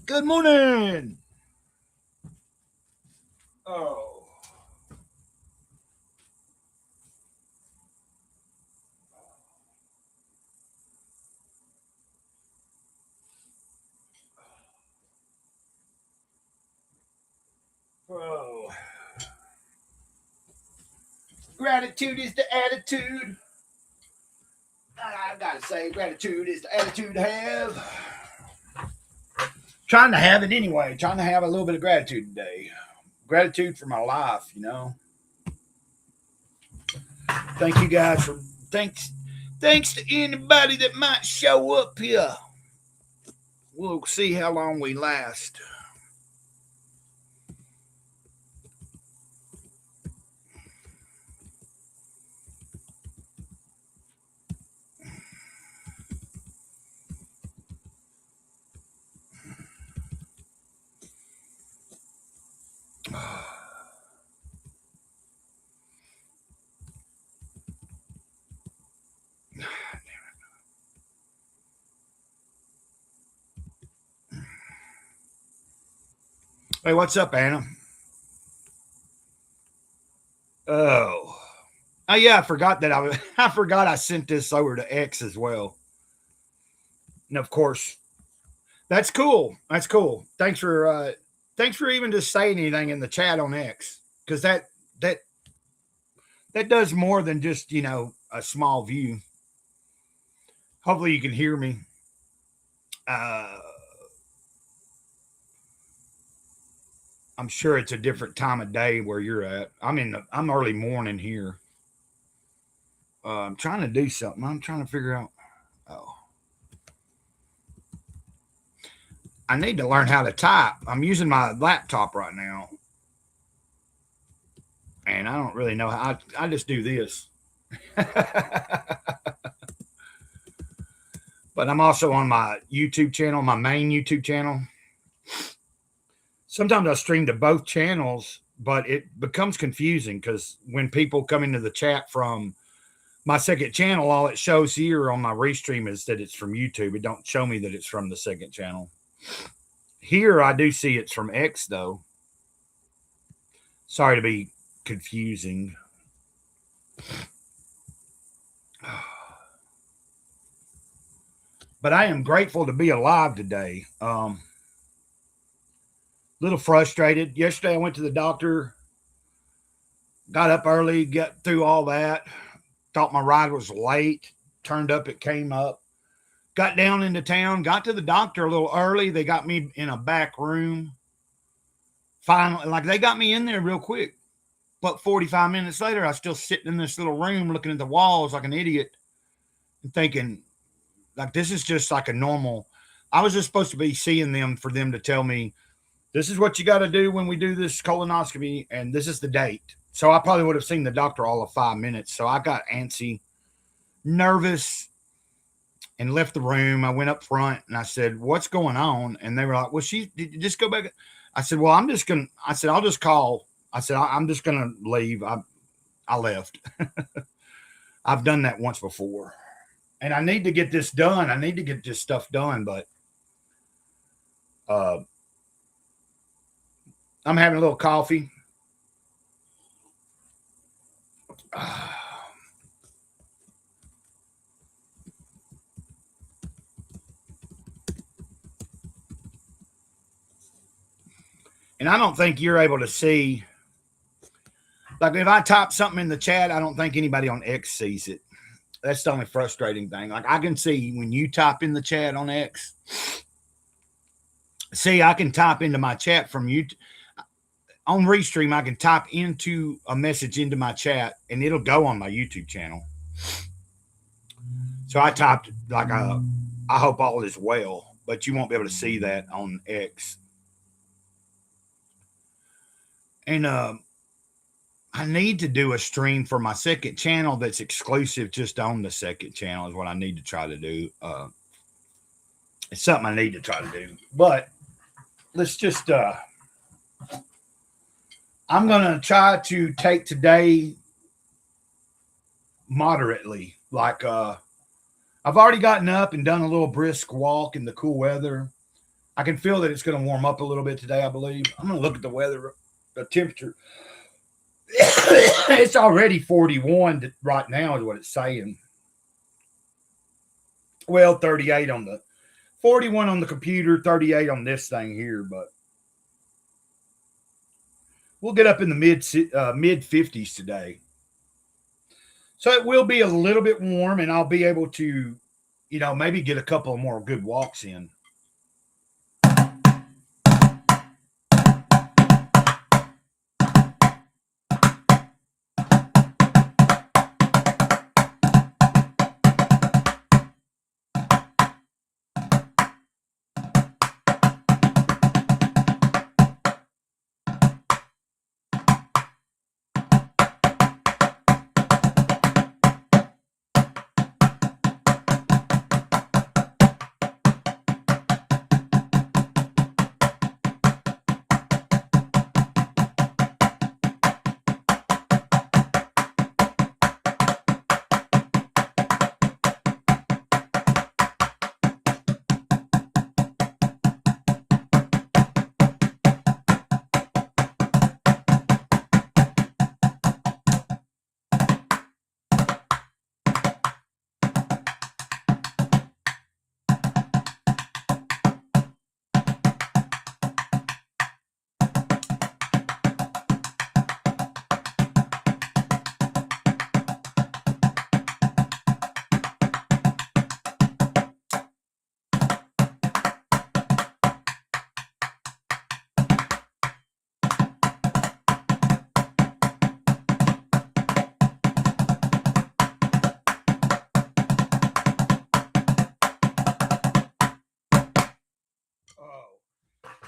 Good morning. Oh. Oh. Gratitude is the attitude. I gotta say, gratitude is the attitude to have. Trying to have it anyway. Trying to have a little bit of gratitude today. Gratitude for my life, you know. Thank you guys for thanks to anybody that might show up here. We'll see how long we last. Hey, what's up, Anna? Oh. Oh yeah, I forgot that I forgot I sent this over to X as well. And of course, that's cool. That's cool. Thanks for even just saying anything in the chat on X, because that that does more than just a small view. Hopefully you can hear me. Uh, I'm sure it's a different time of day where you're at. I'm early morning here. I'm trying to do something. I'm trying to figure out. Oh, I need to learn how to type. I'm using my laptop right now, and I don't really know how. I just do this. But I'm also on my YouTube channel, my main YouTube channel. Sometimes I stream to both channels, but it becomes confusing because when people come into the chat from my second channel, all it shows here on my restream is that it's from YouTube. It don't show me that it's from the second channel. Here I do see it's from X though. Sorry to be confusing. But I am grateful to be alive today. Little frustrated. Yesterday I went to the doctor, got up early, got through all that. Thought my ride was late. Turned up, it came up. Got down into town, got to the doctor a little early. They got me in a back room. Finally, like they got me in there real quick. But 45 minutes later, I was still sitting in this little room looking at the walls like an idiot and thinking, like, this is just like a normal. I was just supposed to be seeing them for them to tell me, this is what you got to do when we do this colonoscopy, and this is the date. So I probably would have seen the doctor all of 5 minutes. So I got antsy, nervous, and left the room. I went up front and I said, what's going on? And they were like, well, did you just go back? I said, well, I said, I'll just call. I said, I'm just going to leave. I left. I've done that once before. And I need to get this done. I need to get this stuff done, but I'm having a little coffee. And I don't think you're able to see. Like if I type something in the chat, I don't think anybody on X sees it. That's the only frustrating thing. Like I can see when you type in the chat on X. See, I can type into my chat from you on Restream. I can type into a message into my chat, and it'll go on my YouTube channel. So I typed like I hope all is well, but you won't be able to see that on X. And I need to do a stream for my second channel that's exclusive just on the second channel is what I need to try to do. It's something I need to try to do. But let's just I'm going to try to take today moderately. Like I've already gotten up and done a little brisk walk in the cool weather. I can feel that it's going to warm up a little bit today, I believe. I'm going to look at the weather, the temperature. It's already 41 right now is what it's saying. Well, 38 on the 41 on the computer, 38 on this thing here, but we'll get up in the mid 50s today. So it will be a little bit warm, and I'll be able to, maybe get a couple of more good walks in.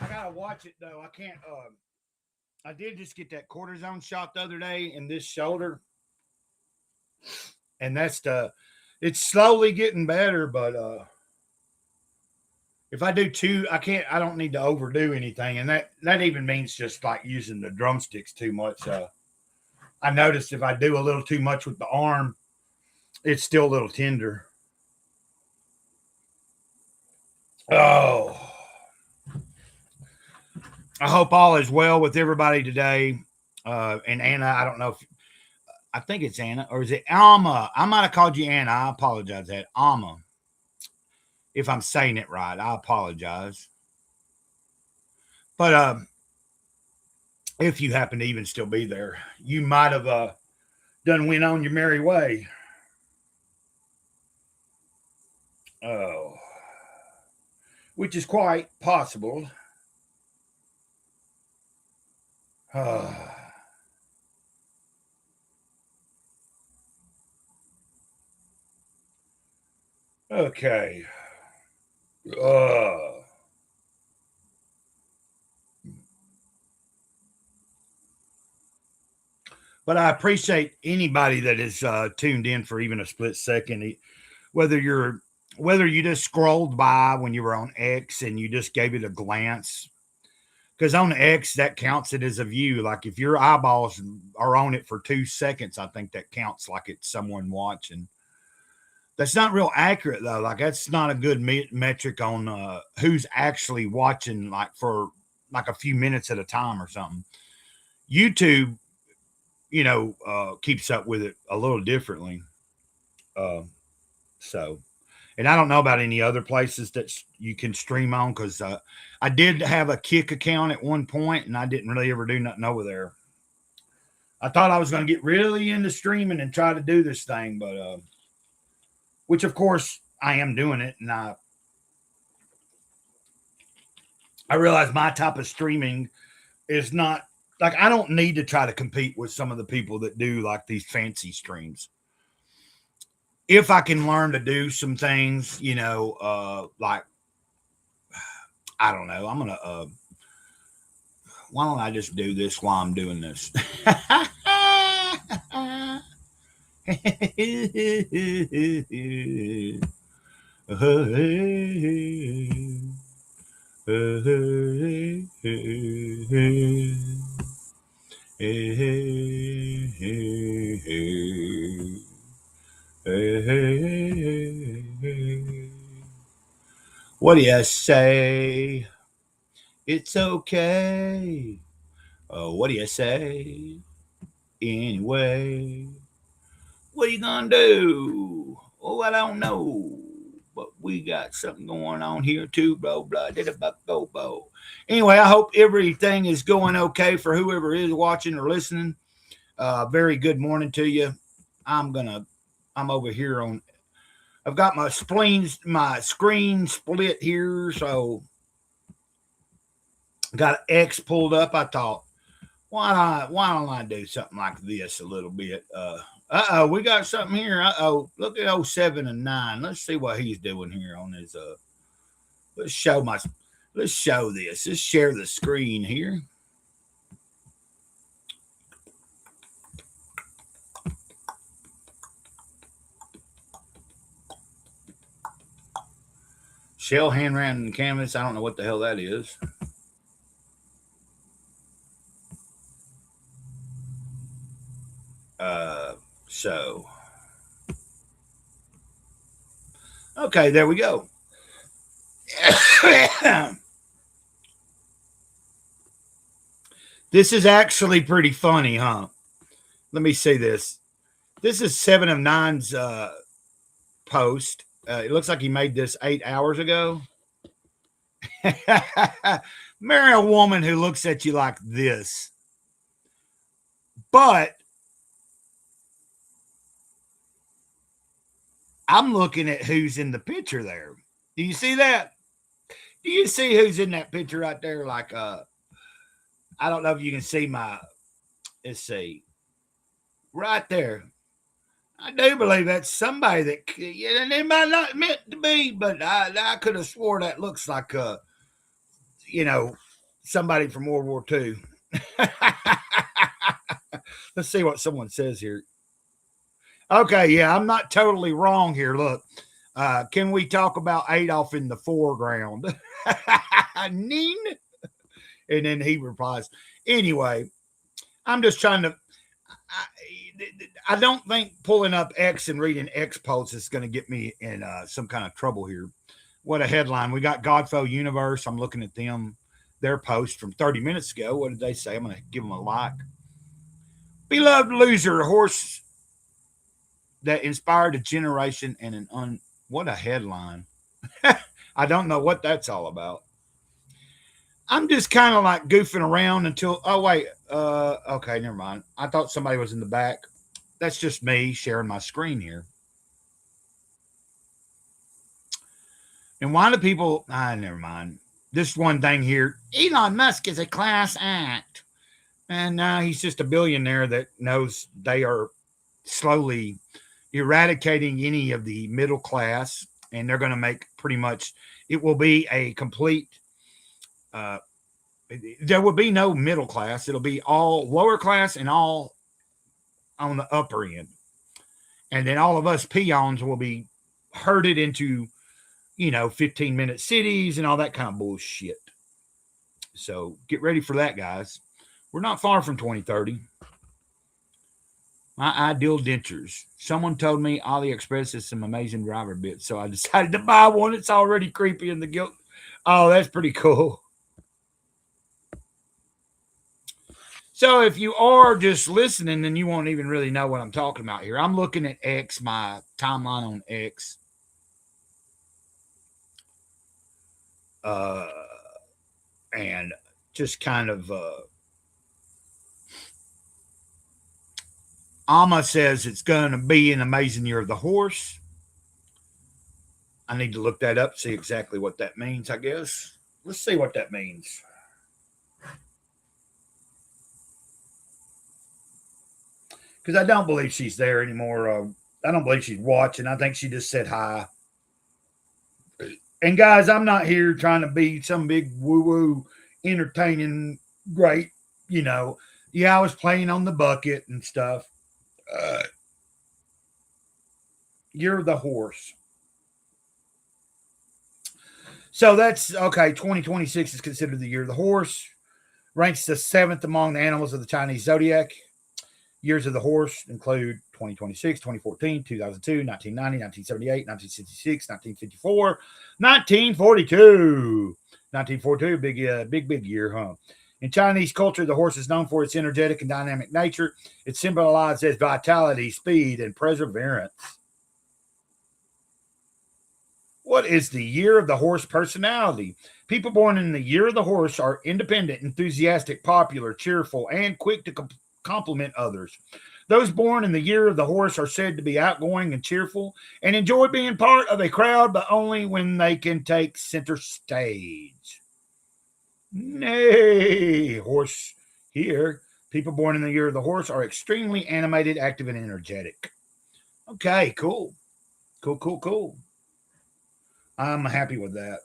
I gotta watch it though. I can't. I did just get that cortisone shot the other day in this shoulder, and it's slowly getting better. But if I do two, I can't. I don't need to overdo anything, and that even means just like using the drumsticks too much. I noticed if I do a little too much with the arm, it's still a little tender. Oh. I hope all is well with everybody today. And Anna, I don't know if I think it's Anna or is it Alma? I might have called you Anna. I apologize that Alma. If I'm saying it right, I apologize. But if you happen to even still be there, you might have done went on your merry way. Oh, which is quite possible. Okay. But I appreciate anybody that is tuned in for even a split second, whether you just scrolled by when you were on X and you just gave it a glance. Because on X, that counts it as a view. Like if your eyeballs are on it for 2 seconds, I think that counts like it's someone watching. That's not real accurate though. Like that's not a good metric on who's actually watching, like for like a few minutes at a time or something. YouTube, keeps up with it a little differently. So, and I don't know about any other places that you can stream on because I did have a Kick account at one point and I didn't really ever do nothing over there. I thought I was going to get really into streaming and try to do this thing, but which of course I am doing it, and I realize my type of streaming is not like I don't need to try to compete with some of the people that do like these fancy streams. If I can learn to do some things, like I don't know, I'm gonna why don't I just do this while I'm doing this? What do you say? It's okay. Oh, what do you say? Anyway, what are you gonna do? Oh, I don't know. But we got something going on here too, bro. Blah, did a buck go, bo. Anyway, I hope everything is going okay for whoever is watching or listening. Very good morning to you. I'm over here on. I've got my screen split here, so got X pulled up. I thought, why don't I do something like this a little bit? We got something here. Look at 07 and 9. Let's see what he's doing here on his let's show this. Let's share the screen here. Shell hand ran canvas. I don't know what the hell that is. So okay, there we go. This is actually pretty funny, huh? Let me see this. This is 7 of 9's post. It looks like he made this 8 hours ago. Marry a woman who looks at you like this. But I'm looking at who's in the picture there. Do you see that? Do you see who's in that picture right there? Like, I don't know if you can see let's see. Right there. I do believe that's somebody that, and it might not meant to be, but I could have swore that looks like, somebody from World War II. Let's see what someone says here. Okay, yeah, I'm not totally wrong here. Look, can we talk about Adolf in the foreground? Ning? And then he replies, anyway, I'm just trying to, I don't think pulling up X and reading X posts is going to get me in some kind of trouble here. What a headline. We got Godfo Universe. I'm looking at their post from 30 minutes ago. What did they say? I'm going to give them a like. Beloved loser, horse that inspired a generation and what a headline. I don't know what that's all about. I'm just kind of like goofing around until, oh, wait. Okay, never mind. I thought somebody was in the back. That's just me sharing my screen here. And why do people, never mind. This one thing here, Elon Musk is a class act. And he's just a billionaire that knows they are slowly eradicating any of the middle class. And they're going to make pretty much, it will be a complete, there will be no middle class. It'll be all lower class and all on the upper end. And then all of us peons will be herded into, 15-minute cities and all that kind of bullshit. So get ready for that, guys. We're not far from 2030. My ideal dentures. Someone told me AliExpress is some amazing driver bits, so I decided to buy one. It's already creepy in the guilt. Oh, that's pretty cool. So if you are just listening, then you won't even really know what I'm talking about here. I'm looking at X, my timeline on X. And just kind of Alma says it's going to be an amazing year of the horse. I need to look that up, see exactly what that means, I guess. Let's see what that means. Because I don't believe she's there anymore. I don't believe she's watching. I think she just said hi. And guys, I'm not here trying to be some big woo-woo entertaining great, Yeah, I was playing on the bucket and stuff. You're the horse. So that's okay. 2026 is considered the year of the horse. Ranks the 7th among the animals of the Chinese zodiac. Years of the horse include 2026, 2014, 2002, 1990, 1978, 1966, 1954, 1942. 1942, big year, huh? In Chinese culture, the horse is known for its energetic and dynamic nature. It's symbolized as vitality, speed, and perseverance. What is the year of the horse personality? People born in the year of the horse are independent, enthusiastic, popular, cheerful, and quick to compliment others. Those born in the year of the horse are said to be outgoing and cheerful and enjoy being part of a crowd, but only when they can take center stage. Nay, horse here. People born in the year of the horse are extremely animated, active, and energetic. Okay, cool. Cool. I'm happy with that.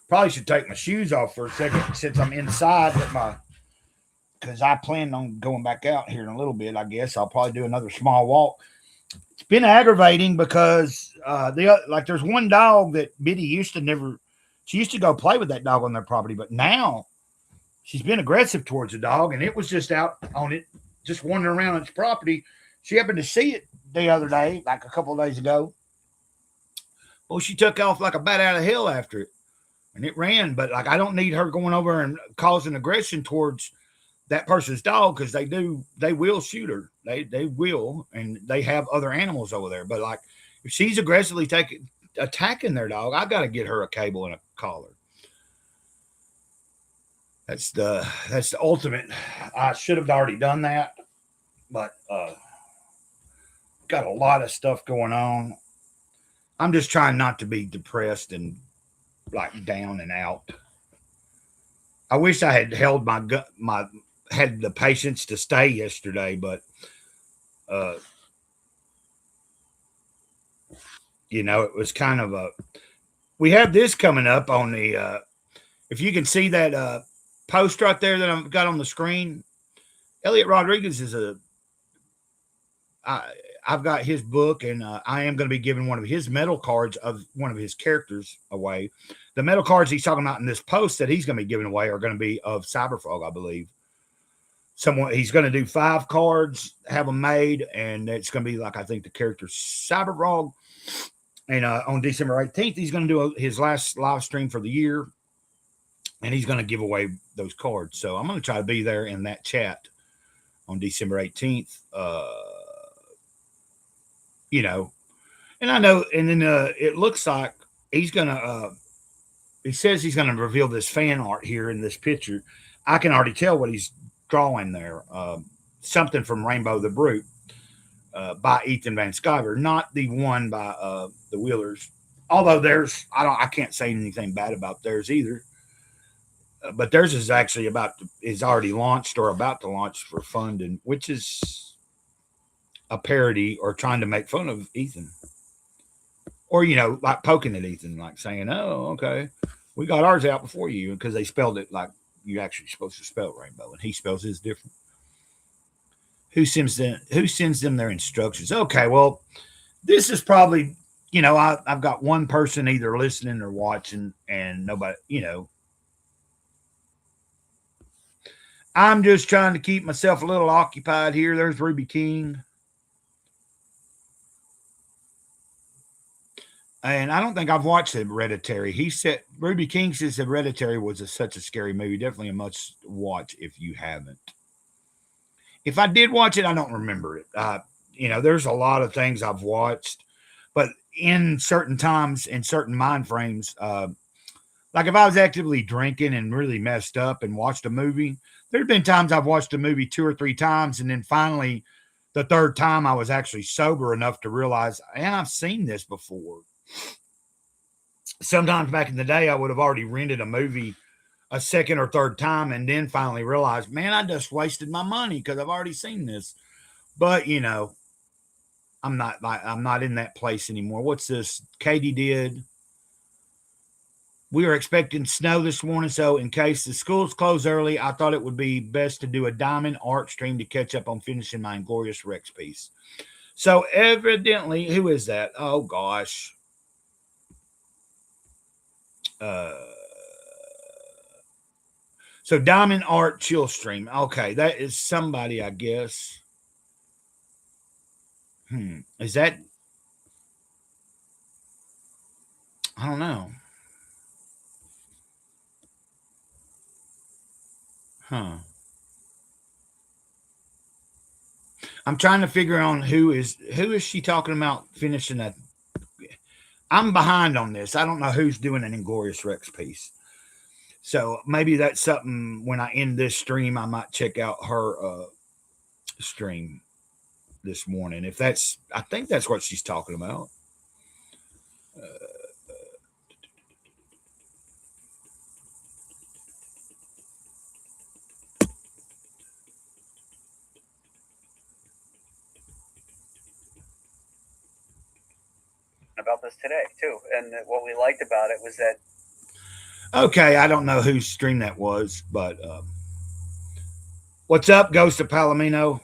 Probably should take my shoes off for a second since I'm inside with my, because I plan on going back out here in a little bit. I guess I'll probably do another small walk. It's been aggravating because there's one dog that Biddy used to never. She used to go play with that dog on their property, but now she's been aggressive towards the dog, and it was just out on it, just wandering around its property. She happened to see it the other day, like a couple of days ago. Well, she took off like a bat out of hell after it, and it ran. But like, I don't need her going over and causing aggression towards that person's dog because they will shoot her. They will, and they have other animals over there. But like, if she's aggressively attacking their dog, I got to get her a cable and a collar. That's the ultimate. I should have already done that, but got a lot of stuff going on. I'm just trying not to be depressed and like down and out. I wish I had held my had the patience to stay yesterday, but uh, it was kind of a. We have this coming up on the. If you can see that post right there that I've got on the screen, Elliot Rodriguez is I've got his book, and I am going to be giving one of his metal cards of one of his characters away. The metal cards he's talking about in this post that he's going to be giving away are going to be of Cyberfrog, I believe. He's going to do 5 cards, have them made, and it's going to be like I think the character Cyberfrog. And on December 18th, he's going to do his last live stream for the year, and he's going to give away those cards. So I'm going to try to be there in that chat on December 18th. And I know, and then it looks like he's going to, he says he's going to reveal this fan art here in this picture. I can already tell what he's drawing there. Something from Rainbow the Brute by Ethan Van Sciver, not the one by the Wheelers. Although I can't say anything bad about theirs either. But theirs is actually is already launched or about to launch for funding, which is a parody or trying to make fun of Ethan. Or, like poking at Ethan, like saying, oh, okay, we got ours out before you, because they spelled it like you're actually supposed to spell Rainbow, and he spells his different. Who sends them their instructions? Okay, well, this is probably, I've got one person either listening or watching, and nobody, I'm just trying to keep myself a little occupied here. There's Ruby King. And I don't think I've watched Hereditary. He said Ruby King says Hereditary was such a scary movie. Definitely a must watch if you haven't. If I did watch it, I don't remember it. There's a lot of things I've watched, but in certain times, in certain mind frames, like if I was actively drinking and really messed up and watched a movie, there've been times I've watched a movie 2 or 3 times, and then finally, the third time I was actually sober enough to realize, and I've seen this before. Sometimes back in the day, I would have already rented a movie a second or third time and then finally realized, man, I just wasted my money because I've already seen this. But, I'm not in that place anymore. What's this? Katie did. We are expecting snow this morning, so in case the schools close early, I thought it would be best to do a diamond art stream to catch up on finishing my Inglorious Rex piece. So evidently, who is that? Oh, gosh. So Diamond Art Chill Stream. Okay, that is somebody, I guess. Is that? I don't know. Huh. I'm trying to figure out who is she talking about finishing that. I'm behind on this. I don't know who's doing an Inglorious Rex piece. So maybe that's something when I end this stream, I might check out her stream this morning. If that's, I think that's what she's talking about. About this today too, and what we liked about it was that. Okay, I don't know whose stream that was, but what's up, Ghost of Palomino?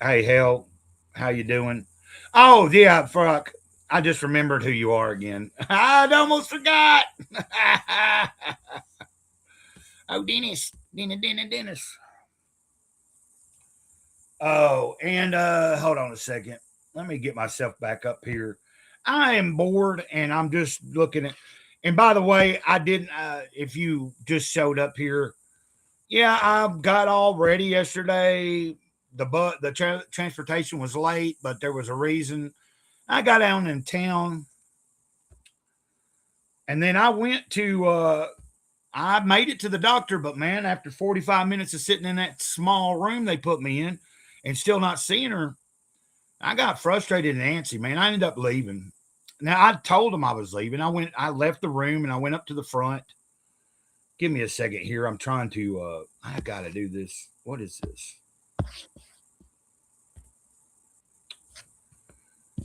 Hey, hell, how you doing? Oh yeah, fuck. I just remembered who you are again. I'd almost forgot. Oh, Dennis. Dennis. Oh, and hold on a second. Let me get myself back up here. I am bored and I'm just looking at, and by the way, I didn't if you just showed up here, yeah, I got all ready yesterday. The transportation was late, but there was a reason. I got down in town, and then I went to. I made it to the doctor, but man, after 45 minutes of sitting in that small room they put me in, and still not seeing her, I got frustrated and antsy. Man, I ended up leaving. Now I told them I was leaving. I left the room and I went up to the front. Give me a second here. I'm trying to. I got to do this. What is this?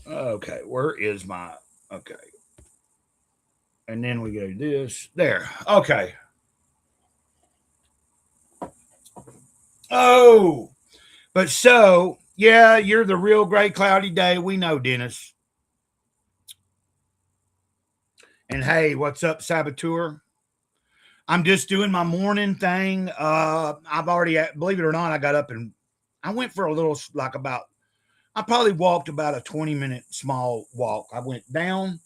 Okay, where is my okay? And then we go this there. Okay. Oh, but so yeah, you're the real gray cloudy day. We know, Dennis. And hey, what's up, Saboteur? I'm just doing my morning thing. I've already, believe it or not, I got up and I went for a little, like about, I probably walked about a 20-minute small walk. I went down.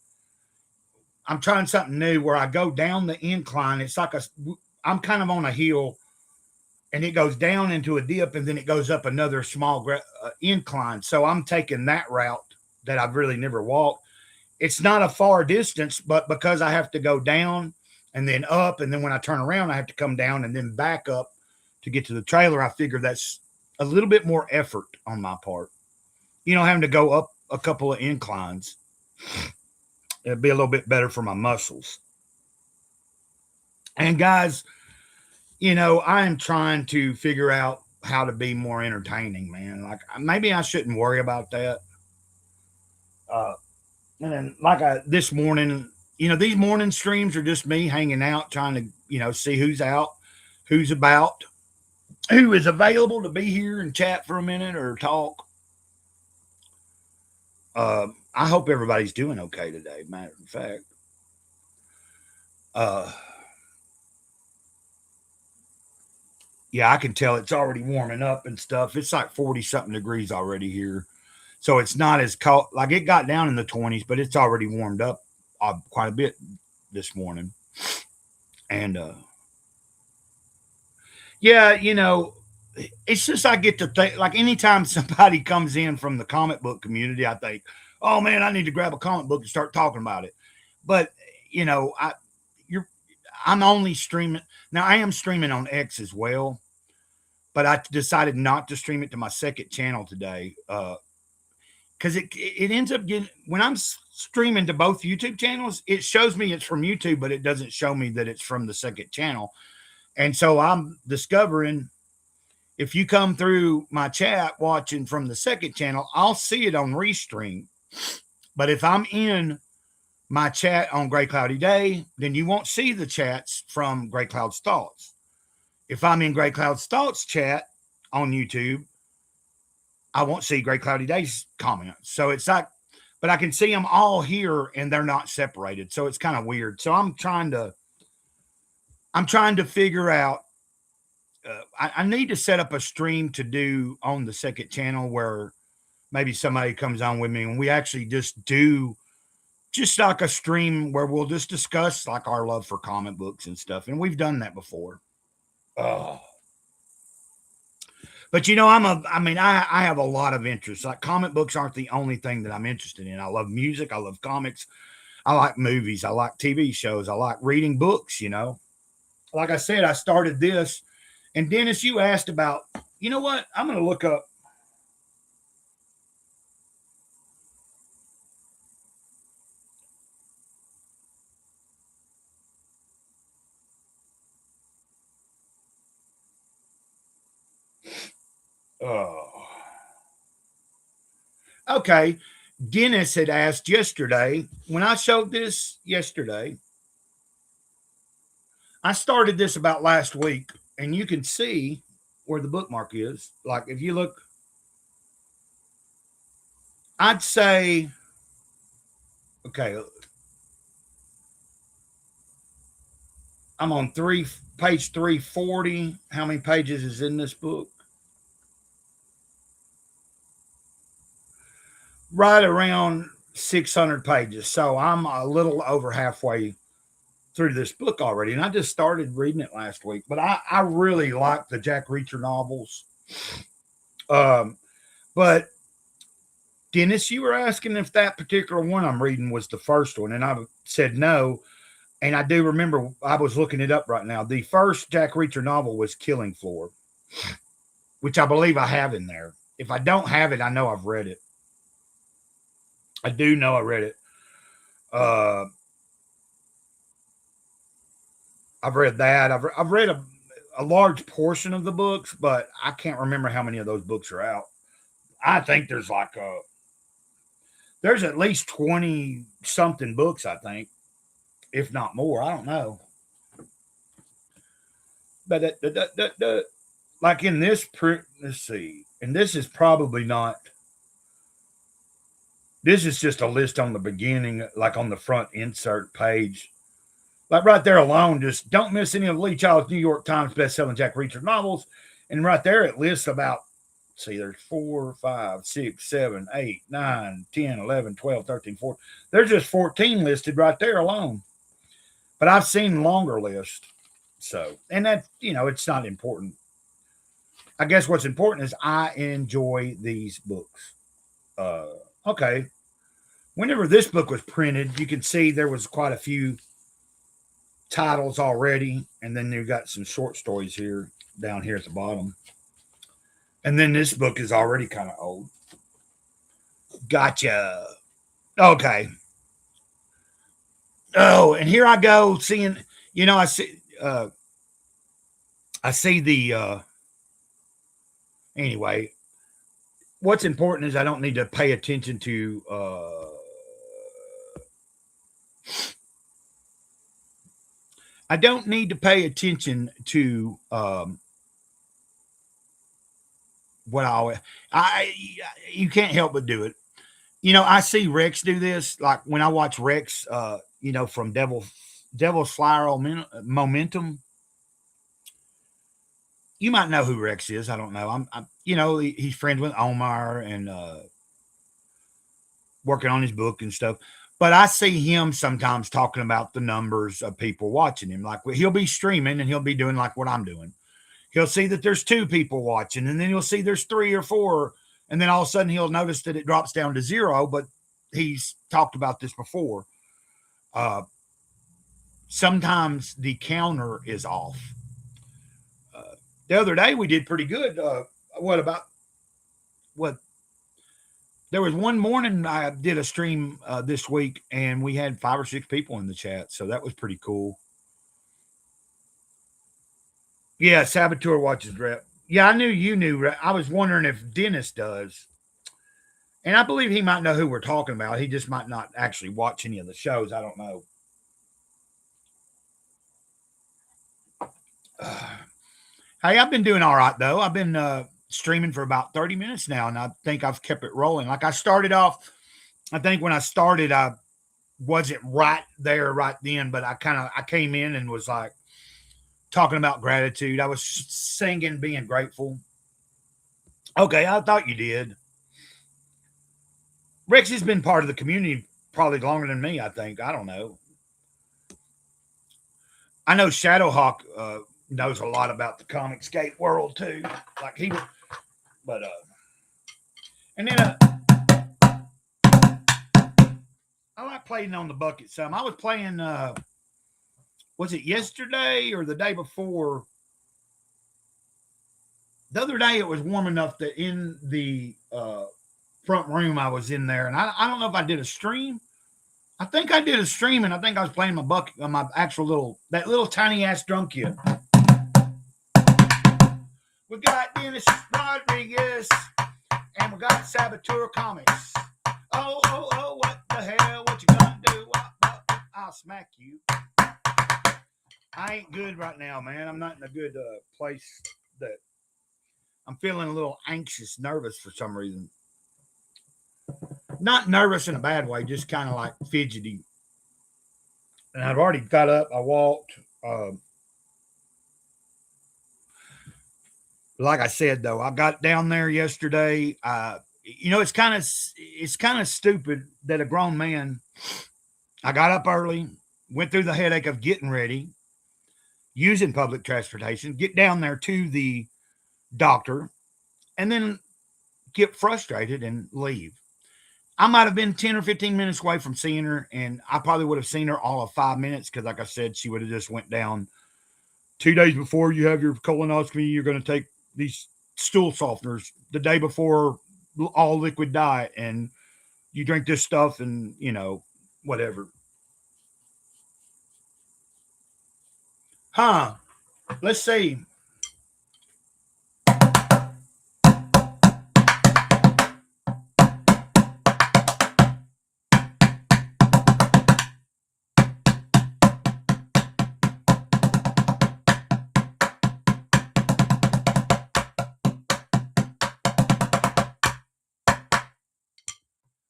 I'm trying something new where I go down the incline. It's like I'm kind of on a hill and it goes down into a dip and then it goes up another small incline. So I'm taking that route that I've really never walked. It's not a far distance, but because I have to go down and then up, and then when I turn around, I have to come down and then back up to get to the trailer, I figure that's a little bit more effort on my part. Having to go up a couple of inclines. It'd be a little bit better for my muscles. And guys, I am trying to figure out how to be more entertaining, man. Like maybe I shouldn't worry about that. And then this morning, these morning streams are just me hanging out, trying to, see who's out, who's about, who is available to be here and chat for a minute or talk. I hope everybody's doing okay today. Matter of fact, yeah, I can tell it's already warming up and stuff. It's like 40 something degrees already here. So it's not as cold. Like it got down in the 20s, but it's already warmed up quite a bit this morning. And yeah, it's just I get to think, like anytime somebody comes in from the comic book community, I think, oh man, I need to grab a comic book and start talking about it. But I'm only streaming now. I am streaming on X as well, but I decided not to stream it to my second channel today. Because it ends up getting, when I'm streaming to both YouTube channels, it shows me it's from YouTube, but it doesn't show me that it's from the second channel. And so I'm discovering if you come through my chat watching from the second channel, I'll see it on Restream. But if I'm in my chat on Gray Cloudy Day, then you won't see the chats from Gray Cloud's Thoughts. If I'm in Gray Cloud's Thoughts chat on YouTube, I won't see Gray Cloudy Day's comments. So it's like, but I can see them all here and they're not separated. So it's kind of weird. So I'm trying to figure out, I need to set up a stream to do on the second channel where maybe somebody comes on with me and we actually just do just like a stream where we'll just discuss like our love for comic books and stuff. And we've done that before. Oh. But I have a lot of interests. Like comic books aren't the only thing that I'm interested in. I love music. I love comics. I like movies. I like TV shows. I like reading books, Like I said, I started this. And Dennis, you asked about, you know what? I'm going to look up. Oh. Okay. Dennis had asked yesterday, when I showed this yesterday, I started this about last week, and you can see where the bookmark is. Like if you look, I'd say, okay, I'm on page 340. How many pages is in this book? Right around 600 pages. So I'm a little over halfway through this book already. And I just started reading it last week. But I really like the Jack Reacher novels. But Dennis, you were asking if that particular one I'm reading was the first one. And I said no. And I do remember, I was looking it up right now. The first Jack Reacher novel was Killing Floor, which I believe I have in there. If I don't have it, I know I've read it. I do know I read it. I've read that. I've read a large portion of the books, but I can't remember how many of those books are out. I think there's there's at least 20 something books, I think, if not more. I don't know. But like in this let's see. And this is probably not. This is just a list on the beginning, like on the front insert page. Like right there alone, just don't miss any of Lee Child's New York Times best-selling Jack Reacher novels. And right there, it lists about, see, there's 4, 5, 6, 7, 8, 9, 10, 11, 12, 13, 14. There's just 14 listed right there alone. But I've seen longer lists. So, and that, it's not important. I guess what's important is I enjoy these books. Okay. Whenever this book was printed, you can see there was quite a few titles already, and then you've got some short stories here down here at the bottom. And then this book is already kind of old. Gotcha. Okay. Oh, and here I go seeing, I see the anyway. What's important is I don't need to pay attention to I don't need to pay attention to what you can't help but do it. I see Rex do this. Like when I watch Rex, from Devil's Flower Momentum. You might know who Rex is. I don't know. He's friends with Omar and working on his book and stuff. But I see him sometimes talking about the numbers of people watching him. Like he'll be streaming and he'll be doing like what I'm doing. He'll see that there's 2 people watching, and then he'll see there's 3 or 4, and then all of a sudden he'll notice that it drops down to 0. But he's talked about this before. Sometimes the counter is off. The other day we did pretty good. There was one morning I did a stream this week, and we had 5 or 6 people in the chat, so that was pretty cool. Yeah, Saboteur watches Rep. Yeah, I knew you knew. I was wondering if Dennis does. And I believe he might know who we're talking about. He just might not actually watch any of the shows. I don't know. Hey, I've been doing all right, though. I've been streaming for about 30 minutes now, and I think I've kept it rolling. Like I started off, I think when I started, I wasn't right there right then, but I came in and was like talking about gratitude. I was singing, being grateful. Okay, I thought you did. Rex has been part of the community probably longer than me, I think. I don't know. I know Shadowhawk knows a lot about the comic skate world too. Like he, but and then I like playing on the bucket some. I was playing. Was it yesterday or the day before? The other day it was warm enough that in the front room I was in there, and I don't know if I did a stream. I think I did a stream, and I think I was playing my bucket, my actual little tiny ass drum kit. We got Dennis Rodriguez, and we got Saboteur Comics. Oh, what the hell? What you gonna do? I'll smack you. I ain't good right now, man. I'm not in a good place. That I'm feeling a little anxious, nervous for some reason. Not nervous in a bad way, just kind of like fidgety. And I've already got up. I walked. Like I said, though, I got down there yesterday. It's kind of stupid that a grown man. I got up early, went through the headache of getting ready, using public transportation, get down there to the doctor, and then get frustrated and leave. I might have been 10 or 15 minutes away from seeing her, and I probably would have seen her all of 5 minutes because, like I said, she would have just went down. 2 days before you have your colonoscopy, you're going to take these stool softeners. The day before, all liquid diet, and you drink this stuff and, whatever. Let's see.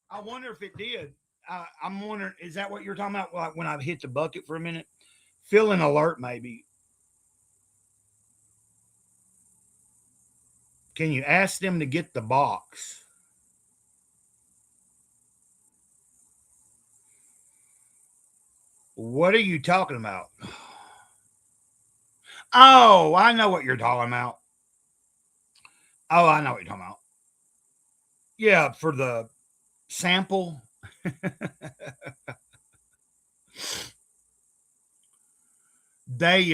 I wonder if it did. I'm wondering, is that what you're talking about? Like when I hit the bucket for a minute? Feel an alert, maybe. Can you ask them to get the box? What are you talking about? Oh, I know what you're talking about. Oh, I know what you're talking about. Yeah, for the sample. They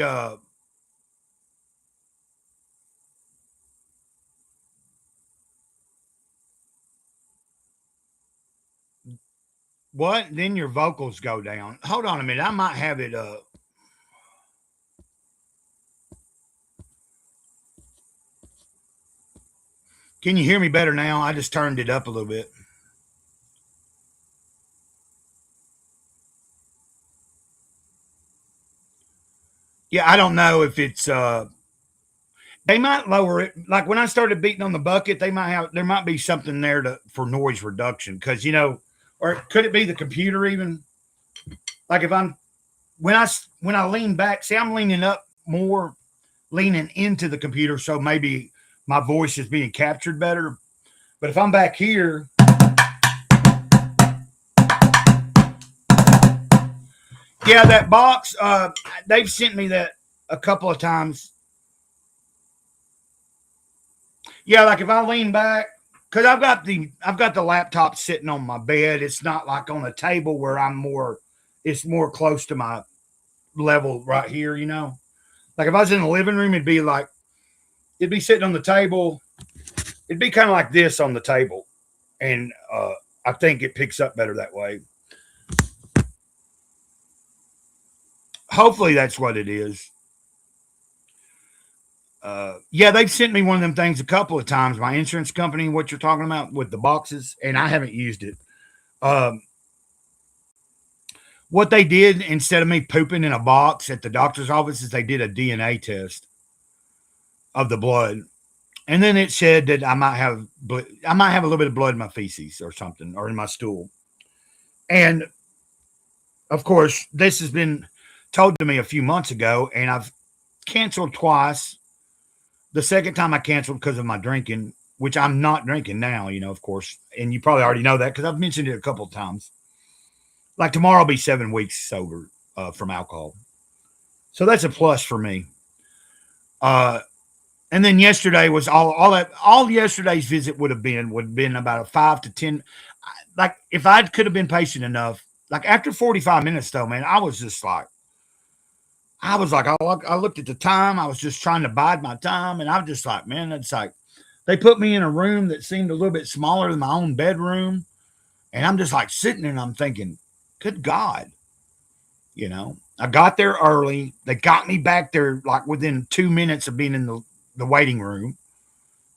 what? Then your vocals go down. Hold on a minute. I might have it Can you hear me better now? I just turned it up a little bit. Yeah, I don't know if it's they might lower it. Like when I started beating on the bucket, there might be something there for noise reduction because or could it be the computer even? Like if when I lean back, see I'm leaning up more, leaning into the computer, so maybe my voice is being captured better. But if I'm back here, yeah, that box, they've sent me that a couple of times. Yeah, like if I lean back, because I've got the laptop sitting on my bed. It's not like on a table where it's more close to my level right here, Like if I was in the living room, it'd be sitting on the table. It'd be kind of like this on the table. And I think it picks up better that way. Hopefully that's what it is. Yeah, they've sent me one of them things a couple of times. My insurance company, what you're talking about with the boxes, and I haven't used it. What they did instead of me pooping in a box at the doctor's office is they did a DNA test of the blood, and then it said that I might have a little bit of blood in my feces or something, or in my stool. And of course, this has been told to me a few months ago, and I've canceled twice. The second time I canceled because of my drinking, which I'm not drinking now, of course. And you probably already know that because I've mentioned it a couple of times. Like tomorrow will be 7 weeks sober from alcohol. So that's a plus for me. Uh, and then yesterday was all yesterday's visit would have been about a 5 to 10. Like if I could have been patient enough, like after 45 minutes though, man, I was just like, I looked at the time. I was just trying to bide my time. And I was just like, man, it's like they put me in a room that seemed a little bit smaller than my own bedroom. And I'm just like sitting there and I'm thinking, good God, I got there early. They got me back there like within 2 minutes of being in the waiting room.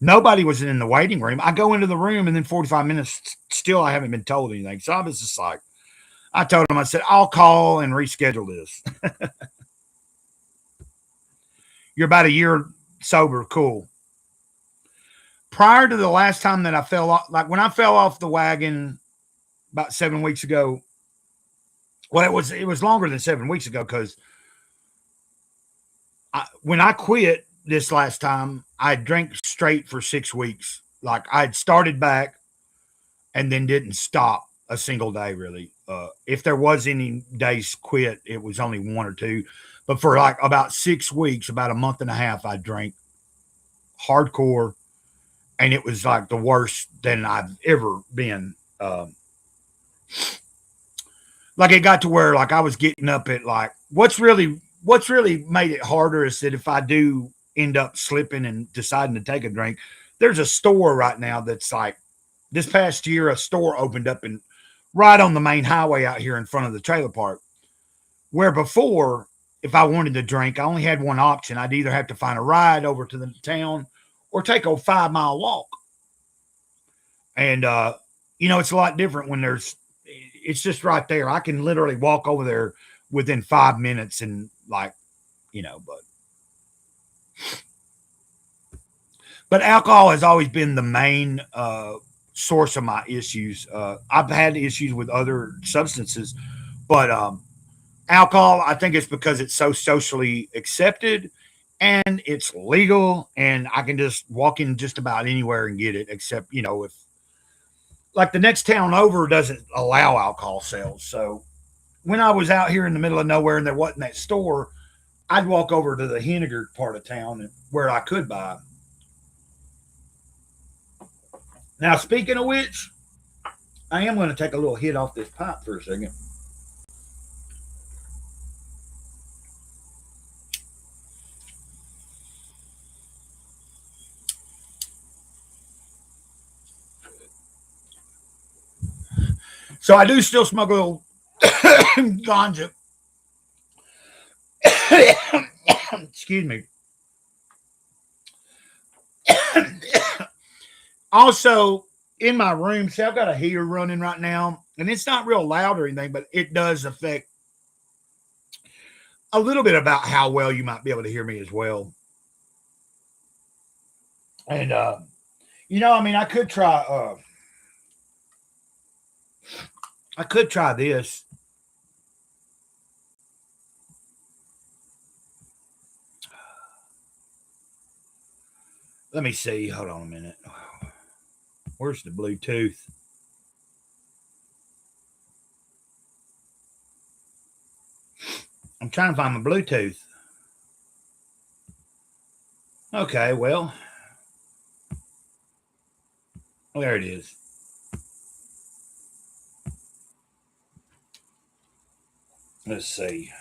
Nobody was in the waiting room. I go into the room and then 45 minutes still I haven't been told anything. So I was just like, I told him, I said, I'll call and reschedule this. You're about a year sober. Cool. Prior to the last time that I fell off, like when I fell off the wagon about 7 weeks ago, well, it was longer than 7 weeks ago because when I quit this last time, I drank straight for 6 weeks. Like I'd started back and then didn't stop a single day really. If there was any days quit, it was only one or two. But for like about 6 weeks, about a month and a half, I drank hardcore, and it was like the worst than I've ever been. Like it got to where like I was getting up at like what's really made it harder is that if I do end up slipping and deciding to take a drink, there's a store right now that's like this past year a store opened up and right on the main highway out here in front of the trailer park, where before if I wanted to drink, I only had one option. I'd either have to find a ride over to the town or take a 5 mile walk. And it's a lot different when it's just right there. I can literally walk over there within 5 minutes and but alcohol has always been the main source of my issues. I've had issues with other substances, but alcohol, I think it's because it's so socially accepted and it's legal, and I can just walk in just about anywhere and get it, except, if like the next town over doesn't allow alcohol sales. So when I was out here in the middle of nowhere and there wasn't that store, I'd walk over to the Henniger part of town where I could buy. Now, speaking of which, I am going to take a little hit off this pipe for a second. So I do still smoke a little ganja. Excuse me. Also, in my room, see, I've got a heater running right now, and it's not real loud or anything, but it does affect a little bit about how well you might be able to hear me as well. And, I could try, this. Let me see. Hold on a minute. Where's the Bluetooth? I'm trying to find my Bluetooth. Okay, well, there it is. Let's see.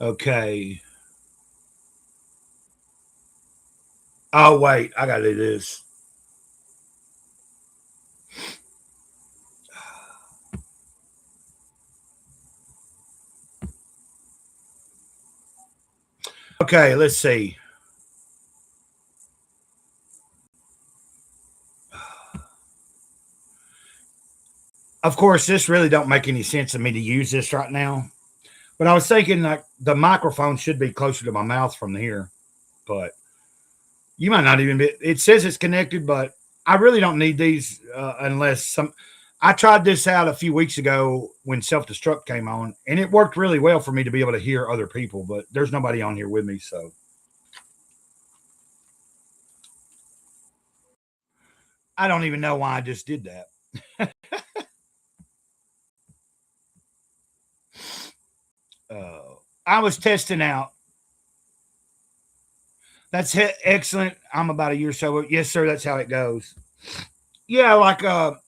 Okay. Oh, wait. I got to do this. Okay, let's see. Of course, this really don't make any sense to me to use this right now. But I was thinking like the microphone should be closer to my mouth from here. But you might not even be. It says it's connected, but I really don't need these unless some. I tried this out a few weeks ago when self-destruct came on, and it worked really well for me to be able to hear other people, but there's nobody on here with me. So I don't even know why I just did that. I was testing out. That's excellent. I'm about a year sober. Yes, sir. That's how it goes. Yeah, like the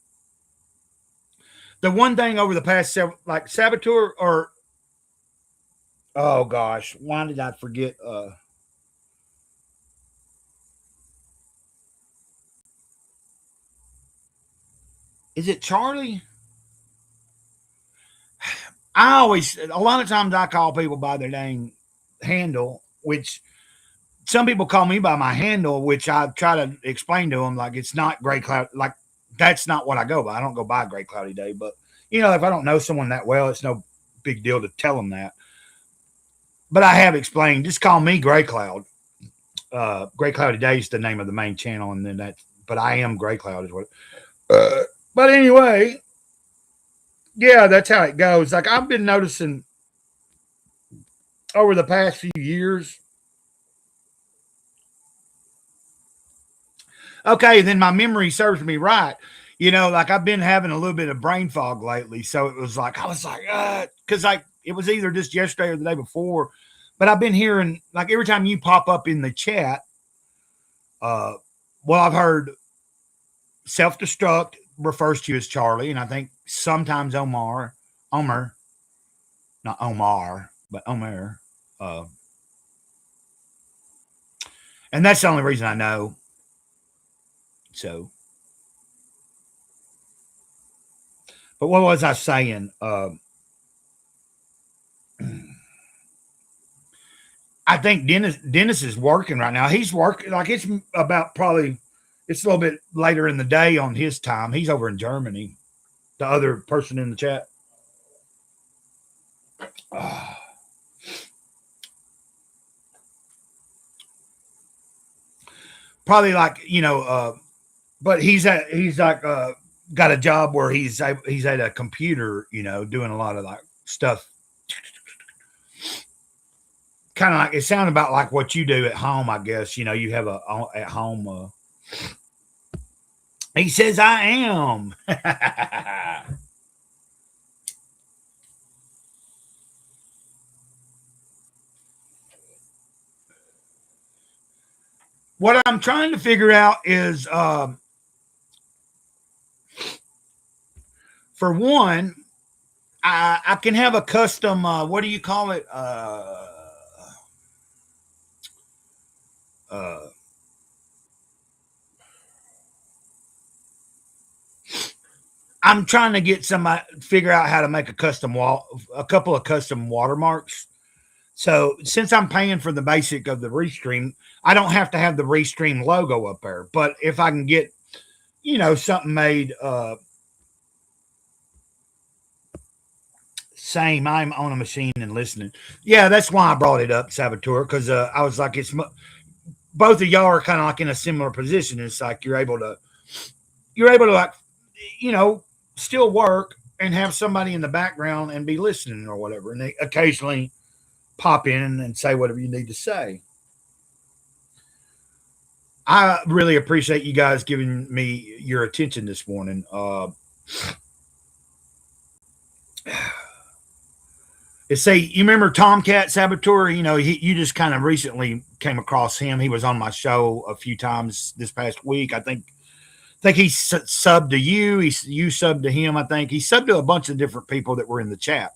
one thing over the past several, like Saboteur or oh gosh, why did I forget? Is it Charlie? I always, a lot of times I call people by their dang handle, which some people call me by my handle, which I try to explain to them like it's not Gray Cloud, like that's not what I go by. I don't go by Gray Cloudy Day, but if I don't know someone that well, it's no big deal to tell them that. But I have explained, just call me Gray Cloud. Gray Cloudy Day is the name of the main channel, and then but I am Gray Cloud is what. But anyway, yeah, that's how it goes. Like I've been noticing over the past few years. Okay, then my memory serves me right. Like I've been having a little bit of brain fog lately. So it was like, I was like, because it was either just yesterday or the day before. But I've been hearing, like every time you pop up in the chat, well, I've heard self-destruct refers to you as Charlie. And I think sometimes Omer, not Omar, but Omer. And that's the only reason I know. So, but what was I saying? I think Dennis is working right now. He's working like it's about probably it's a little bit later in the day on his time. He's over in Germany. The other person in the chat. Probably like but he's like got a job where he's at a computer, doing a lot of like stuff. Kind of like it sounded about like what you do at home, I guess. You have at home. He says, "I am." What I'm trying to figure out is, for one, I can have a custom. What do you call it? I'm trying to get figure out how to make a couple of custom watermarks. So since I'm paying for the basic of the Restream, I don't have to have the Restream logo up there. But if I can get, something made, same, I'm on a machine and listening. Yeah, that's why I brought it up, Saboteur, because I was like, both of y'all are kind of like in a similar position. It's like you're able to like, still work and have somebody in the background and be listening or whatever. And they occasionally pop in and say whatever you need to say. I really appreciate you guys giving me your attention this morning. You remember Tomcat Saboteur? You just kind of recently came across him. He was on my show a few times this past week. I think he subbed to you. You subbed to him. I think he subbed to a bunch of different people that were in the chat.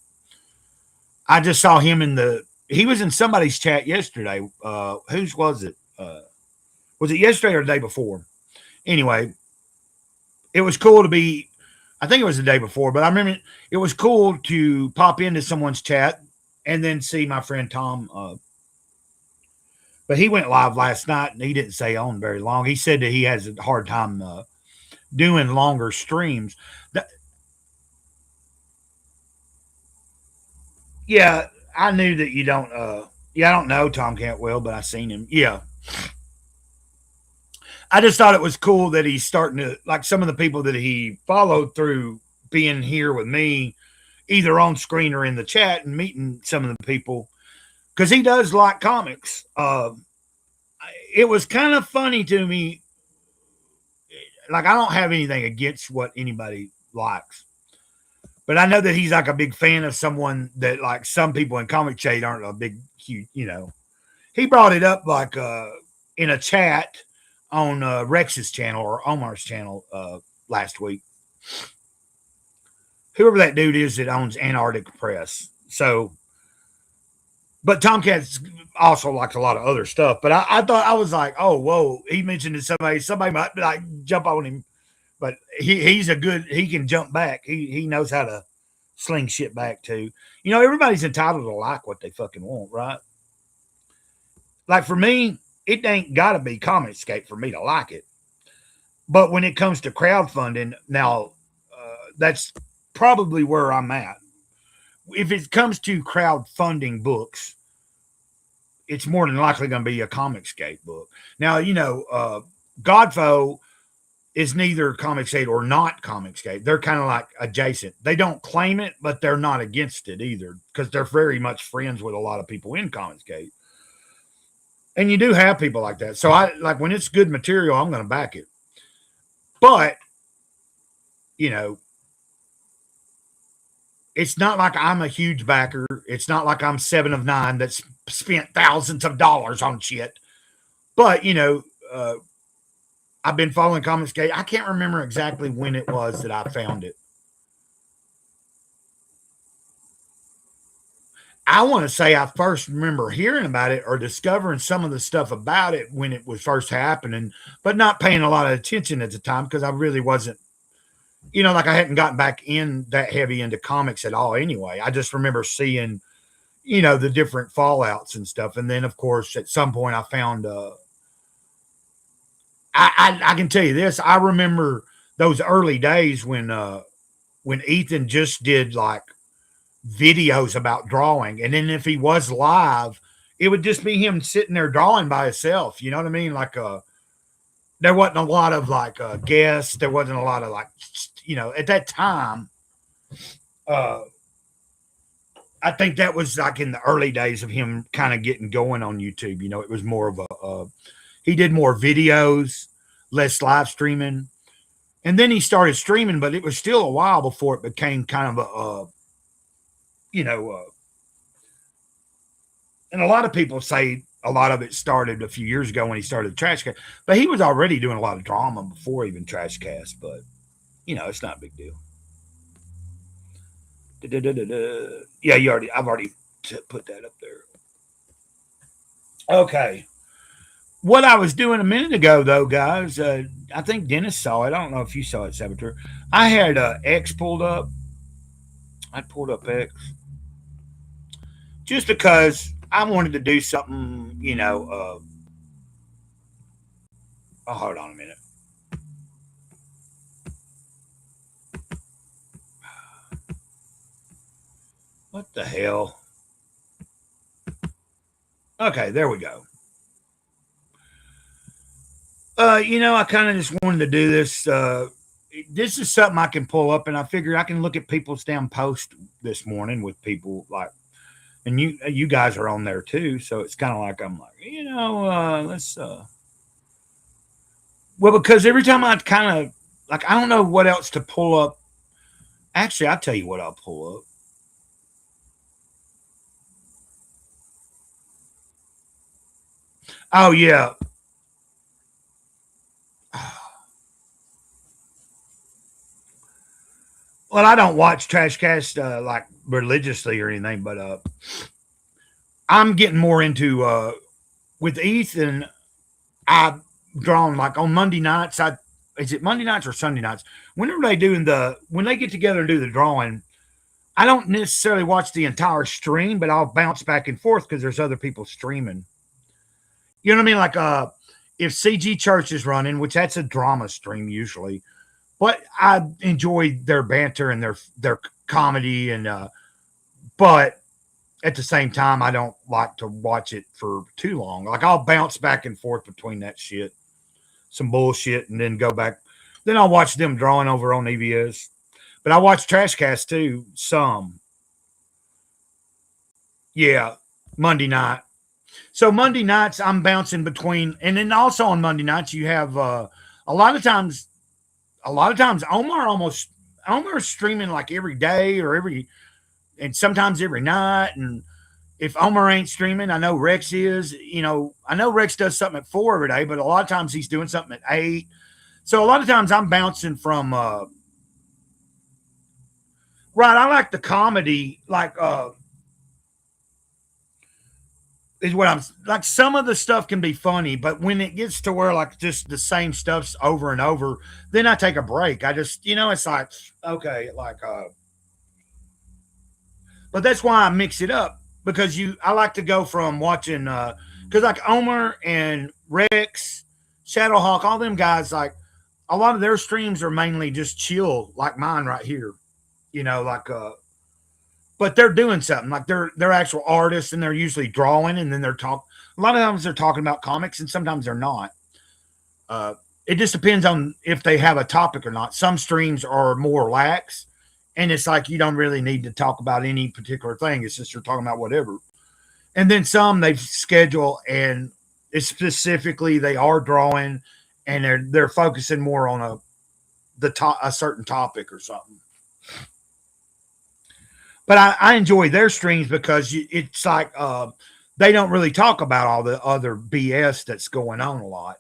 I just saw him he was in somebody's chat yesterday. Whose was it? Was it yesterday or the day before? Anyway, it was cool to be, I think it was the day before, but I remember it was cool to pop into someone's chat and then see my friend Tom. But he went live last night and he didn't stay on very long. He said that he has a hard time doing longer streams. Yeah, I knew that you don't. I don't know Tom Cantwell, but I seen him. Yeah. I just thought it was cool that he's starting to, like some of the people that he followed through being here with me, either on screen or in the chat, and meeting some of the people, because he does like comics. It was kind of funny to me. like, I don't have anything against what anybody likes, but I know that he's like a big fan of someone that, like, some people in Comic Shade aren't a big, huge, he brought it up like in a chat on Rex's channel or Omar's channel last week. Whoever that dude is that owns Antarctic Press. So, but Tomcats also likes a lot of other stuff. But I thought, I was like, oh, whoa. He mentioned to somebody might like jump on him. But he's he can jump back. He knows how to sling shit back too. Everybody's entitled to like what they fucking want, right? Like for me, it ain't got to be Comicscape for me to like it. But when it comes to crowdfunding, now that's probably where I'm at. If it comes to crowdfunding books, it's more than likely going to be a Comicscape book. Now, Godfo is neither Comicscape or not Comicscape. They're kind of like adjacent. They don't claim it, but they're not against it either because they're very much friends with a lot of people in Comicscape. And you do have people like that. So I like when it's good material, I'm going to back it. But, it's not like I'm a huge backer. It's not like I'm 7 of 9 that's spent thousands of dollars on shit. But, I've been following Comicscape. I can't remember exactly when it was that I found it. I want to say I first remember hearing about it or discovering some of the stuff about it when it was first happening, but not paying a lot of attention at the time because I really wasn't, like I hadn't gotten back in that heavy into comics at all anyway. I just remember seeing, the different fallouts and stuff. And then, of course, at some point I found, I can tell you this. I remember those early days when Ethan just did like videos about drawing. And then if he was live, it would just be him sitting there drawing by himself. You know what I mean? Like, there wasn't a lot of like guests. There wasn't a lot of like, at that time, I think that was like in the early days of him kind of getting going on YouTube. It was more of he did more videos, less live streaming. And then he started streaming, but it was still a while before it became kind of and a lot of people say a lot of it started a few years ago when he started Trashcast, but he was already doing a lot of drama before even Trashcast, but it's not a big deal. Yeah, I've already put that up there. Okay. What I was doing a minute ago, though, guys, I think Dennis saw it. I don't know if you saw it, Saboteur. I had X pulled up. I pulled up X just because I wanted to do something, oh, hold on a minute. What the hell? Okay, there we go. I kind of just wanted to do this. This is something I can pull up, and I figured I can look at people's damn post this morning with people like, and you guys are on there too. So it's kind of like, I'm like, let's, well, because every time I kind of like, I don't know what else to pull up. Actually, I'll tell you what I'll pull up. Oh, yeah. Well, I don't watch Trashcast like religiously or anything, but I'm getting more into with Ethan. I've drawn like on Monday nights. Is it Monday nights or Sunday nights? Whenever when they get together and do the drawing, I don't necessarily watch the entire stream, but I'll bounce back and forth because there's other people streaming. You know what I mean? Like if CG Church is running, which that's a drama stream usually. But I enjoy their banter and their comedy, and but at the same time, I don't like to watch it for too long. Like I'll bounce back and forth between that shit, some bullshit, and then go back. Then I'll watch them drawing over on EVS. But I watch Trashcast too, some. Yeah, Monday night. So Monday nights, I'm bouncing between, and then also on Monday nights, you have a lot of times. a lot of times Omar's streaming like every day and sometimes every night. And if Omar ain't streaming, I know Rex is. I know Rex does something at 4 every day, but a lot of times he's doing something at 8. So a lot of times I'm bouncing from right. I like the comedy, is what I'm like. Some of the stuff can be funny, but when it gets to where like just the same stuff's over and over, then I take a break. I just, it's like, okay, but that's why I mix it up, because I like to go from watching, because like Omar and Rex, Shadowhawk, all them guys, like a lot of their streams are mainly just chill, like mine right here, but they're doing something, like they're actual artists, and they're usually drawing, and then a lot of times they're talking about comics, and sometimes they're not. It just depends on if they have a topic or not. Some streams are more lax, and it's like you don't really need to talk about any particular thing. It's just you're talking about whatever. And then some they schedule, and it's specifically they are drawing, and they're focusing more on a certain topic or something. But I enjoy their streams because it's like they don't really talk about all the other BS that's going on a lot.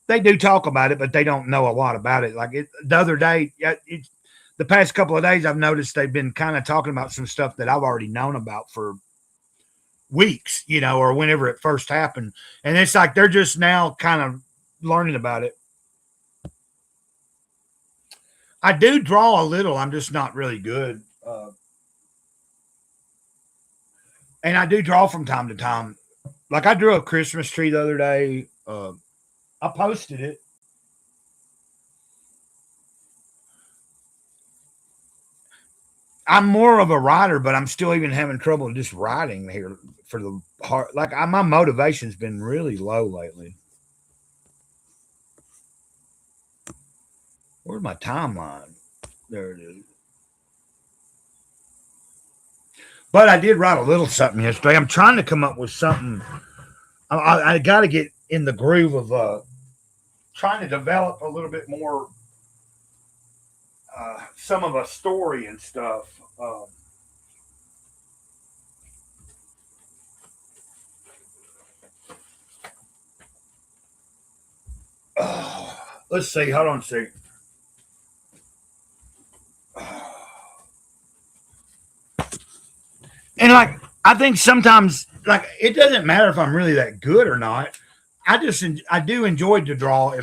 They do talk about it, but they don't know a lot about it. Like the other day, the past couple of days, I've noticed they've been kind of talking about some stuff that I've already known about for weeks, or whenever it first happened. And it's like they're just now kind of learning about it. I do draw a little. I'm just not really good. And I do draw from time to time. Like I drew a Christmas tree the other day. I posted it. I'm more of a writer, but I'm still even having trouble just writing here for the heart. Like my motivation's been really low lately. Where's my timeline? There it is. But I did write a little something yesterday. I'm trying to come up with something. I got to get in the groove of trying to develop a little bit more some of a story and stuff. Let's see. Hold on a second. And like, I think sometimes, like, it doesn't matter if I'm really that good or not. I do enjoy to draw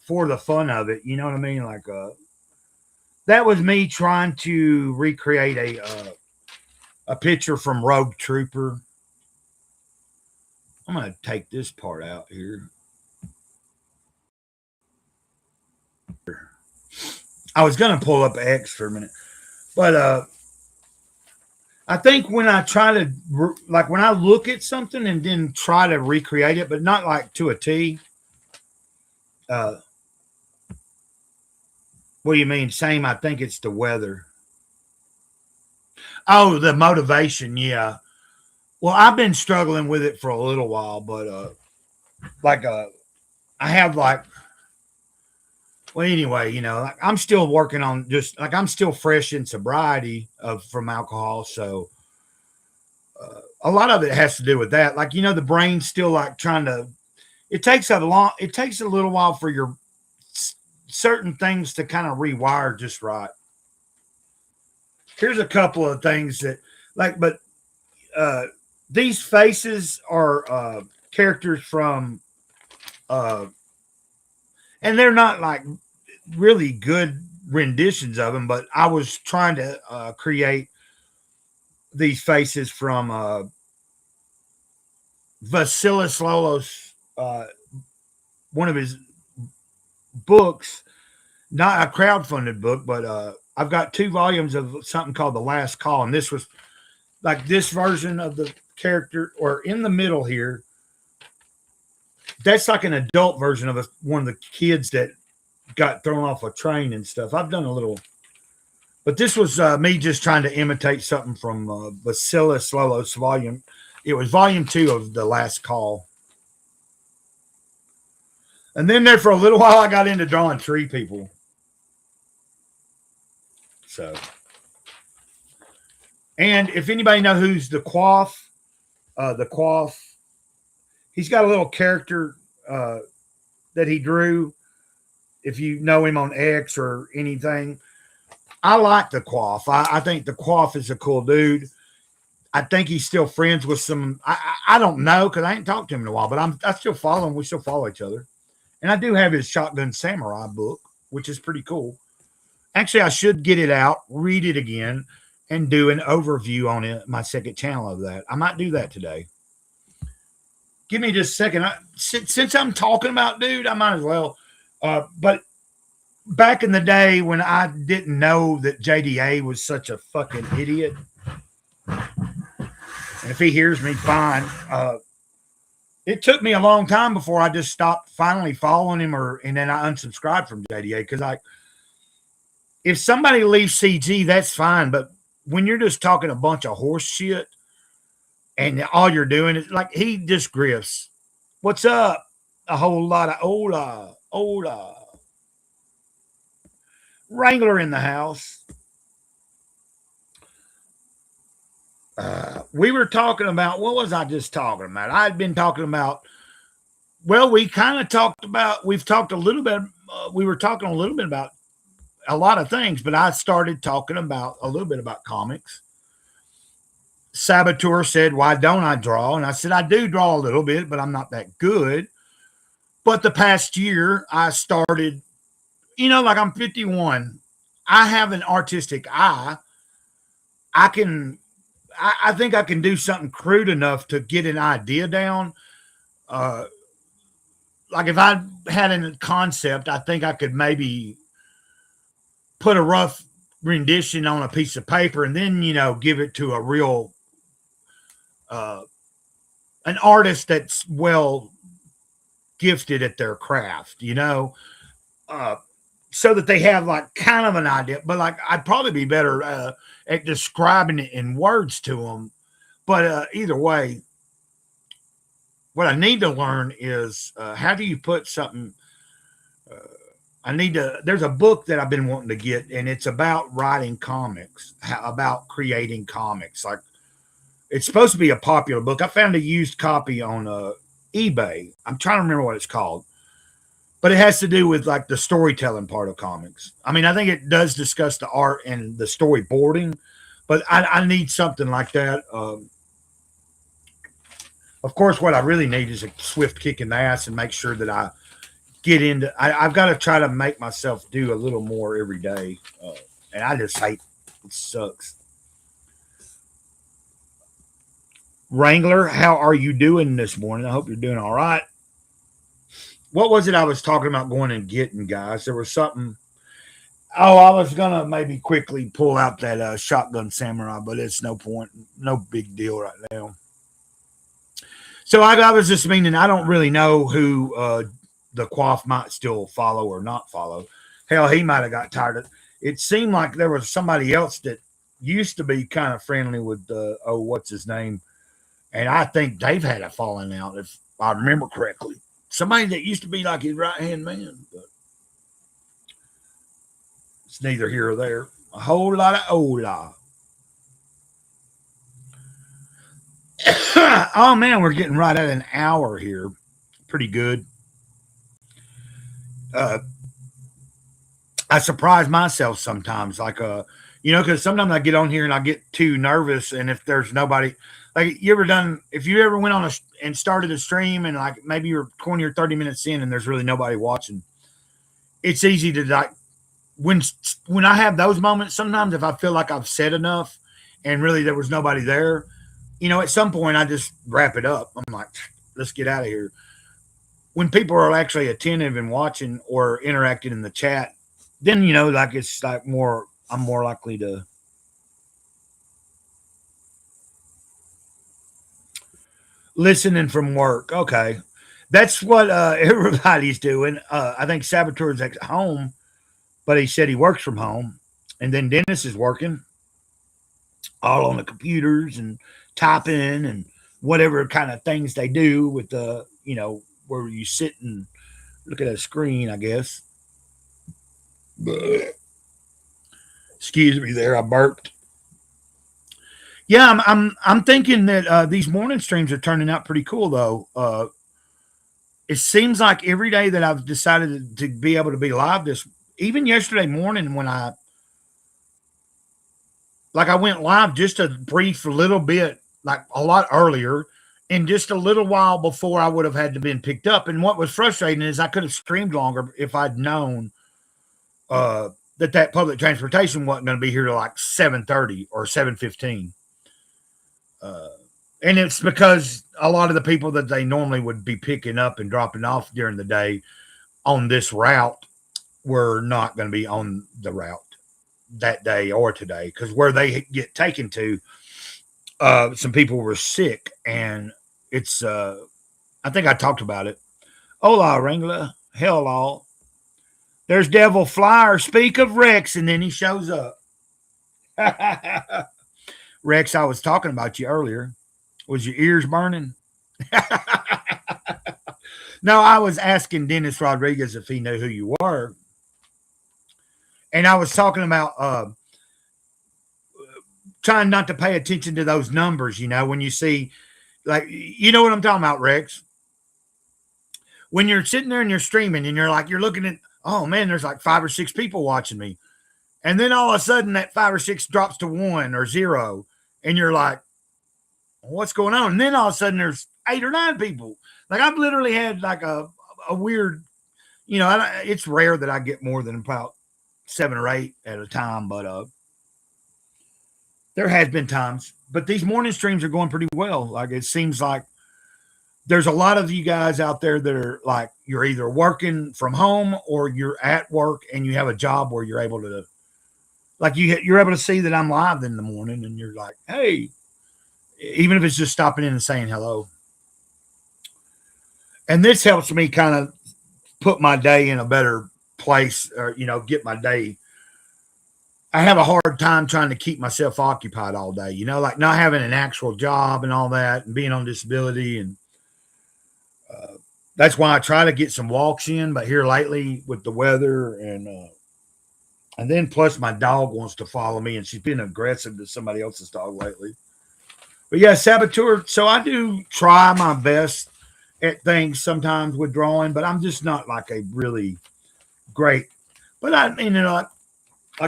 for the fun of it. You know what I mean? Like, that was me trying to recreate a picture from Rogue Trooper. I'm going to take this part out here. I was going to pull up X for a minute, but I think when I try to, like, when I look at something and then try to recreate it, but not like to a T. What do you mean? Same. I think it's the weather. Oh, the motivation. Yeah. Well, I've been struggling with it for a little while, but I have like, well, anyway, like I'm still working on just like I'm still fresh in sobriety from alcohol, so a lot of it has to do with that. Like the brain's still like trying to. It takes a little while for your certain things to kind of rewire just right. Here's a couple of things that but these faces are characters from and they're not like really good renditions of them, but I was trying to create these faces from Vasilis Lolos, one of his books, not a crowdfunded book, but I've got 2 volumes of something called The Last Call, and this was like this version of the character, or in the middle here. That's like an adult version of one of the kids that got thrown off a train and stuff. I've done a little, but this was me just trying to imitate something from Vasilis Lolos volume. It was volume 2 of The Last Call. And then there for a little while, I got into drawing tree people. So, and if anybody know who's the Quaff, he's got a little character that he drew. If you know him on X or anything, I like the Quaff. I think the Quaff is a cool dude. I think he's still friends with some. I don't know because I ain't talked to him in a while, but I still follow him. We still follow each other, and I do have his Shotgun Samurai book, which is pretty cool. Actually, I should get it out, read it again, and do an overview on it. My second channel of that. I might do that today. Give me just a second. Since I'm talking about dude, I might as well. But back in the day when I didn't know that JDA was such a fucking idiot, and if he hears me, fine. It took me a long time before I just stopped finally following him, and then I unsubscribed from JDA because if somebody leaves CG, that's fine. But when you're just talking a bunch of horse shit and all you're doing is like he just grifts. What's up? A whole lot of hola. Wrangler in the house. We were talking about, what was I just talking about? I had been talking about, well, we've talked a little bit, we were talking a little bit about a lot of things, but I started talking about a little bit about comics. Saboteur said, why don't I draw? And I said, I do draw a little bit, but I'm not that good. But the past year, I started, like I'm 51. I have an artistic eye. I think I can do something crude enough to get an idea down. Like if I had a concept, I think I could maybe put a rough rendition on a piece of paper and then, give it to a real, an artist that's well gifted at their craft, so that they have like kind of an idea, but like I'd probably be better at describing it in words to them. But either way, what I need to learn is how do you put something. There's a book that I've been wanting to get, and it's about writing comics, about creating comics. Like it's supposed to be a popular book. I found a used copy on eBay. I'm trying to remember what it's called. But it has to do with like the storytelling part of comics. I mean, I think it does discuss the art and the storyboarding, but I need something like that. Of course, what I really need is a swift kick in the ass and make sure that I get into. I've got to try to make myself do a little more every day, and I just hate it. Sucks. Wrangler, how are you doing this morning? I hope you're doing all right. What was it I was talking about going and getting, guys? There was something. Oh, I was going to maybe quickly pull out that Shotgun Samurai, but it's no point. No big deal right now. So I was just meaning, I don't really know who the Quaff might still follow or not follow. Hell, he might have got tired of it. It seemed like there was somebody else that used to be kind of friendly with, what's his name? And I think they've had a falling out, if I remember correctly. Somebody that used to be like his right-hand man, but it's neither here or there. A whole lot of hola. Oh, man, we're getting right at an hour here. Pretty good. I surprise myself sometimes, like, because sometimes I get on here and I get too nervous, and if there's nobody... Like if you ever went on and started a stream and like maybe you're 20 or 30 minutes in and there's really nobody watching, it's easy to like when I have those moments, sometimes if I feel like I've said enough and really there was nobody there, at some point I just wrap it up. I'm like, let's get out of here. When people are actually attentive and watching or interacting in the chat, then, like it's like I'm more likely to. Listening from work. Okay. That's what everybody's doing. I think Saboteur's at home, but he said he works from home. And then Dennis is working all on the computers and typing and whatever kind of things they do with the, where you sit and Look at that screen, I guess. Excuse me there, I burped. Yeah, I'm thinking that these morning streams are turning out pretty cool though. It seems like every day that I've decided to be able to be live this, even yesterday morning when I went live just a brief little bit, like a lot earlier, and just a little while before I would have had to been picked up. And what was frustrating is I could have streamed longer if I'd known that public transportation wasn't going to be here till like 7:30 or 7:15. And it's because a lot of the people that they normally would be picking up and dropping off during the day on this route were not going to be on the route that day or today, because where they get taken to, some people were sick, and it's I think I talked about it. Hola, Wrangler. Hello. There's Devil Flyer. Speak of Rex, and then he shows up. Rex, I was talking about you earlier. Was your ears burning? No, I was asking Dennis Rodriguez if he knew who you were. And I was talking about trying not to pay attention to those numbers, when you see, like, you know what I'm talking about, Rex? When you're sitting there and you're streaming and you're looking at, oh man, there's like 5 or 6 people watching me. And then all of a sudden that 5 or 6 drops to 1 or 0. And you're like, what's going on? And then all of a sudden there's 8 or 9 people. Like, I've literally had like a weird, it's rare that I get more than about 7 or 8 at a time, but there has been times. But these morning streams are going pretty well. Like, it seems like there's a lot of you guys out there that are like, you're either working from home or you're at work and you have a job where you're able to, like, you're able to see that I'm live in the morning, and you're like, hey, even if it's just stopping in and saying hello. And this helps me kind of put my day in a better place, or, get my day. I have a hard time trying to keep myself occupied all day, like not having an actual job and all that, and being on disability. And that's why I try to get some walks in, but here lately with the weather and then plus my dog wants to follow me, and she's been aggressive to somebody else's dog lately. But yeah, Saboteur. So I do try my best at things sometimes with drawing, but I'm just not like a really great. But I mean, like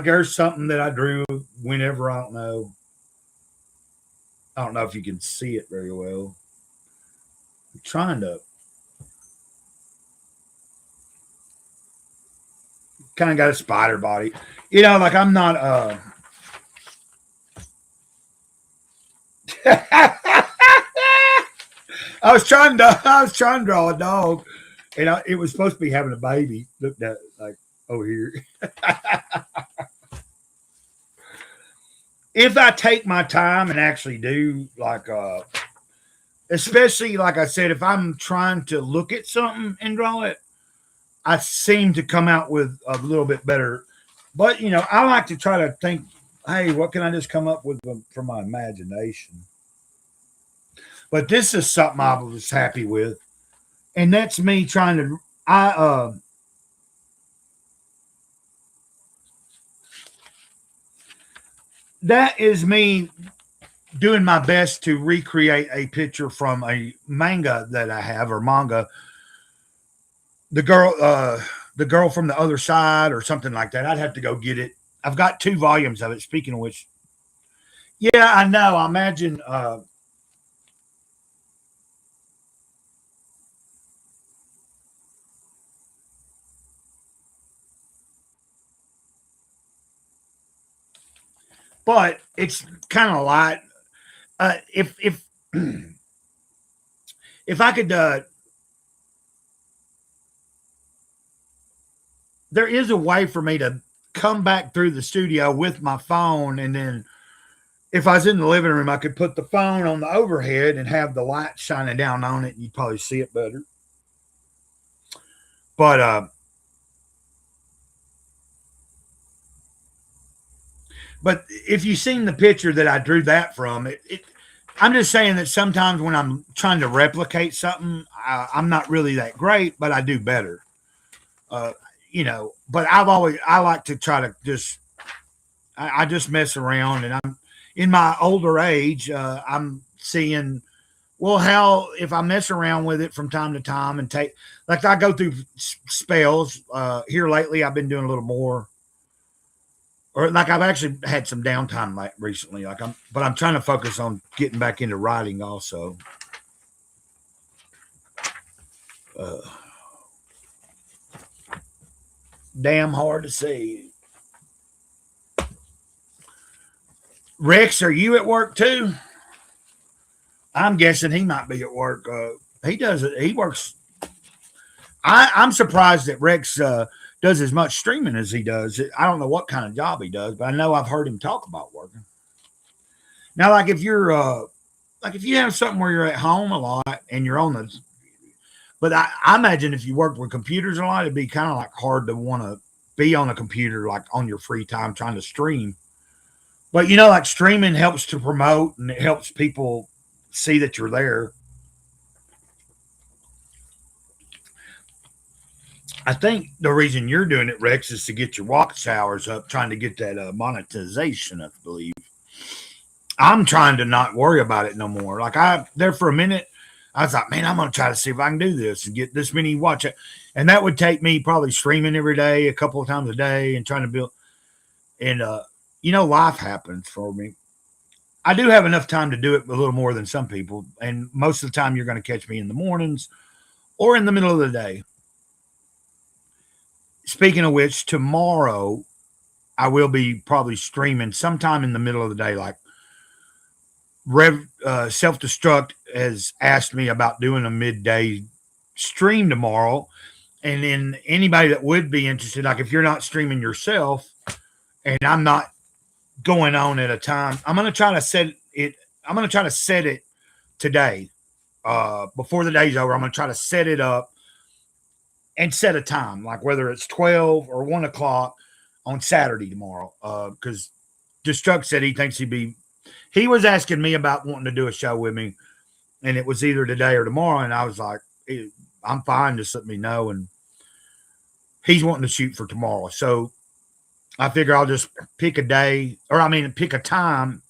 there's something that I drew whenever, I don't know if you can see it very well. I'm trying to kind of got a spider body, like I'm not I was trying to draw a dog, and it was supposed to be having a baby. Look at like over here. If I take my time and actually do, like, especially like I said, if I'm trying to look at something and draw it, I seem to come out with a little bit better. But I like to try to think, hey, what can I just come up with from my imagination? But this is something I was happy with, and that's me trying to. That is me doing my best to recreate a picture from a manga that I have, or manga. The girl from the other side, or something like that. I'd have to go get it. I've got 2 volumes of it. Speaking of which, yeah, I know. I imagine. But it's kind of light. If if I could, there is a way for me to come back through the studio with my phone, and then if I was in the living room, I could put the phone on the overhead and have the light shining down on it, and you'd probably see it better. But if you've seen the picture that I drew that from, I'm just saying that sometimes when I'm trying to replicate something, I'm not really that great, but I do better. Uh, but I like to try to I just mess around, and I'm in my older age. I'm seeing, well, how if I mess around with it from time to time and take, like, I go through spells. Here lately, I've been doing a little more, or like I've actually had some downtime like recently. But I'm trying to focus on getting back into writing also. Uh, Damn hard to see. Rex, are you at work too? I'm guessing he might be at work. He does it. He works. I'm surprised that Rex does as much streaming as he does. I don't know what kind of job he does, but I know I've heard him talk about working. Now, like if you're like if you have something where you're at home a lot and you're on the, but I imagine if you worked with computers a lot, it'd be kind of like hard to want to be on a computer like on your free time trying to stream. But like streaming helps to promote and it helps people see that you're there. I think the reason you're doing it, Rex, is to get your watch hours up, trying to get that monetization, I believe. I'm trying to not worry about it no more. Like there for a minute, I was like, man, I'm gonna try to see if I can do this and get this many watch it. And that would take me probably streaming every day, a couple of times a day, and trying to build. And life happens for me. I do have enough time to do it a little more than some people, and most of the time you're going to catch me in the mornings or in the middle of the day. Speaking of which, tomorrow I will be probably streaming sometime in the middle of the day. Like Self Destruct has asked me about doing a midday stream tomorrow, and then anybody that would be interested, like if you're not streaming yourself, and I'm not going on at a time, I'm going to try to set it. I'm going to try to set it today before the day's over. I'm going to try to set it up and set a time, like whether it's 12 or 1 o'clock on Saturday tomorrow. Because Destruct said he thinks he was asking me about wanting to do a show with me, and it was either today or tomorrow. And I was like, I'm fine, just let me know. And he's wanting to shoot for tomorrow. So I figure I'll just pick a day, pick a time.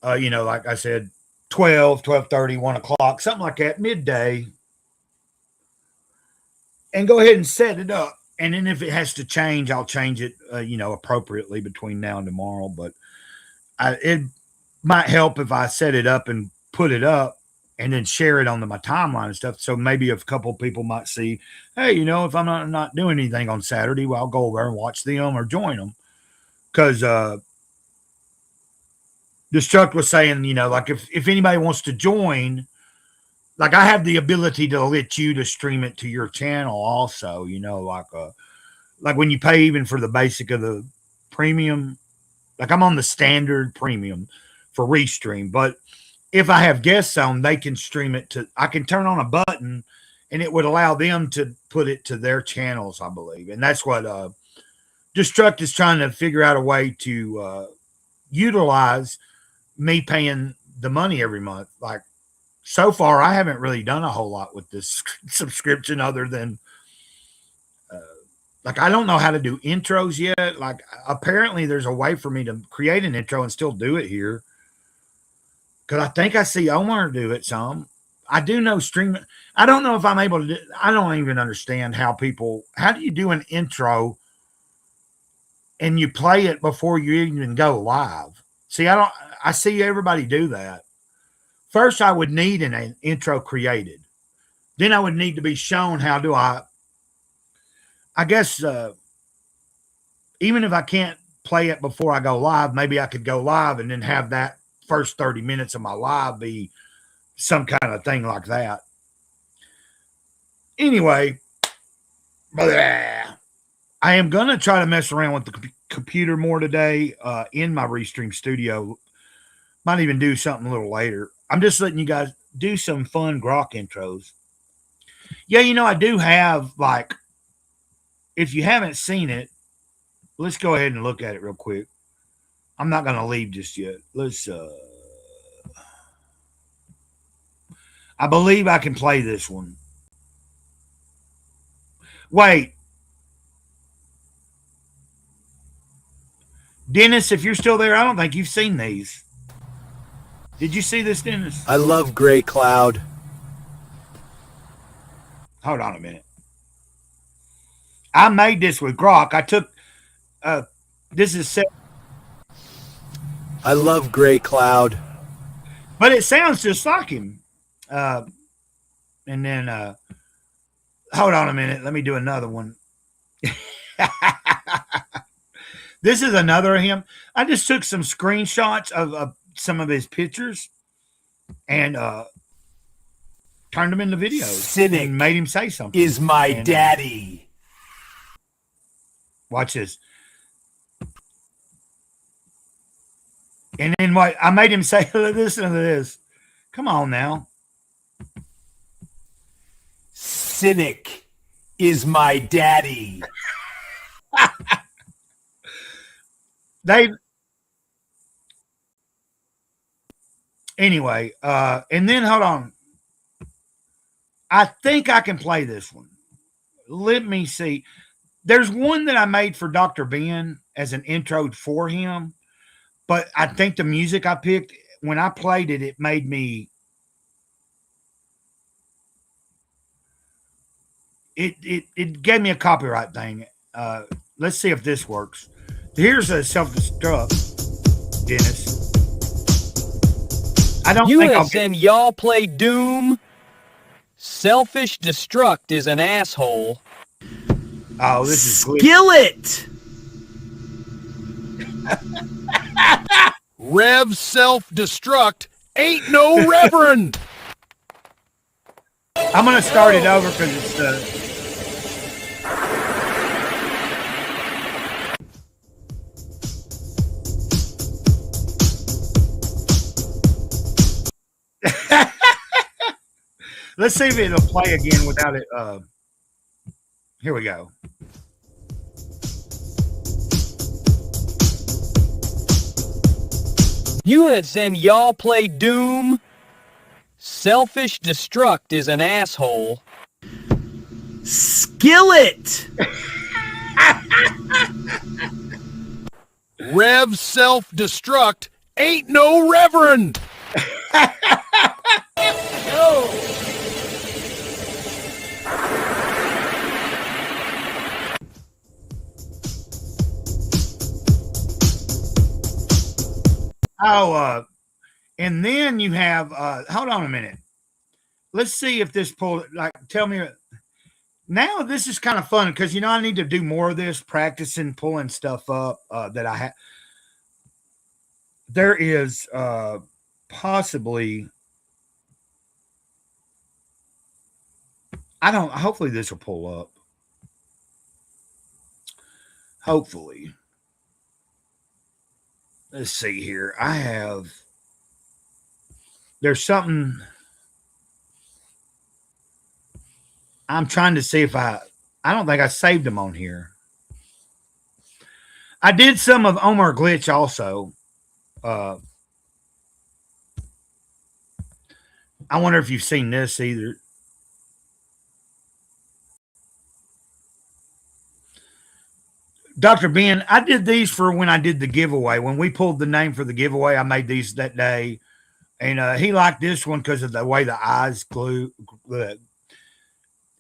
Like I said, 12, 12:30, 1 o'clock, something like that, midday, and go ahead and set it up. And then if it has to change, I'll change it, appropriately between now and tomorrow. But it might help if I set it up and put it up and then share it on my timeline and stuff. So maybe a couple people might see, hey, if I'm not doing anything on Saturday, well, I'll go over and watch them or join them. Because Destruct was saying, like if anybody wants to join, like I have the ability to let you to stream it to your channel also, like when you pay even for the basic of the premium, like I'm on the standard premium for Restream, but if I have guests on, they can stream it I can turn on a button and it would allow them to put it to their channels, I believe. And that's what Destruct is trying to figure out a way to utilize me paying the money every month. Like so far, I haven't really done a whole lot with this subscription other than like I don't know how to do intros yet. Like apparently there's a way for me to create an intro and still do it here. Because I think I see Omar do it some. I do know streaming. I don't know if I'm able to do. I don't even understand how do you do an intro and you play it before you even go live? See, I see everybody do that. First, I would need an intro created. Then I would need to be shown how do I guess even if I can't play it before I go live, maybe I could go live and then have that first 30 minutes of my live be some kind of thing like that. Anyway, I am going to try to mess around with the computer more today in my Restream studio. Might even do something a little later. I'm just letting you guys do some fun grok intros. Yeah, I do have, like, if you haven't seen it, let's go ahead and look at it real quick. I'm not going to leave just yet. I believe I can play this one. Wait, Dennis, if you're still there, I don't think you've seen these. Did you see this, Dennis? I love Gray Cloud. Hold on a minute. I made this with Grok. I took this is I love Gray Cloud. but it sounds just like him. And then hold on a minute. Let me do another one. This is another of him. I just took some screenshots of some of his pictures and turned them into videos. Cynic and made him say something. Is my And, daddy. Watch this. And then what? I made him say, listen to this. Come on now. Cynic is my daddy. Anyway, and then hold on. I think I can play this one. Let me see. There's one that I made for Dr. Ben as an intro for him, but I think the music I picked, when I played it, it made me. It gave me a copyright thing. Let's see if this works. Here's a self-destruct, Dennis. I don't think I'll get. USM, y'all play Doom? Selfish Destruct is an asshole. Oh, this is Skillet. Rev self-destruct ain't no reverend. I'm gonna start it over because it's Let's see if it'll play again without it. Here we go. USM, y'all play Doom? Selfish Destruct is an asshole. Skillet. Rev self-destruct ain't no reverend. Oh, and then you have. Hold on a minute. Let's see if this pull. Like, tell me. Now this is kind of fun because I need to do more of this, practicing pulling stuff up that I have. There is possibly. I don't. Hopefully this will pull up. Hopefully. Let's see here. There's something. I'm trying to see if I don't think I saved them on here. I did some of Omar Glitch also. I wonder if you've seen this either. Dr. Ben, I did these for when I did the giveaway. When we pulled the name for the giveaway, I made these that day. And he liked this one because of the way the eyes glue.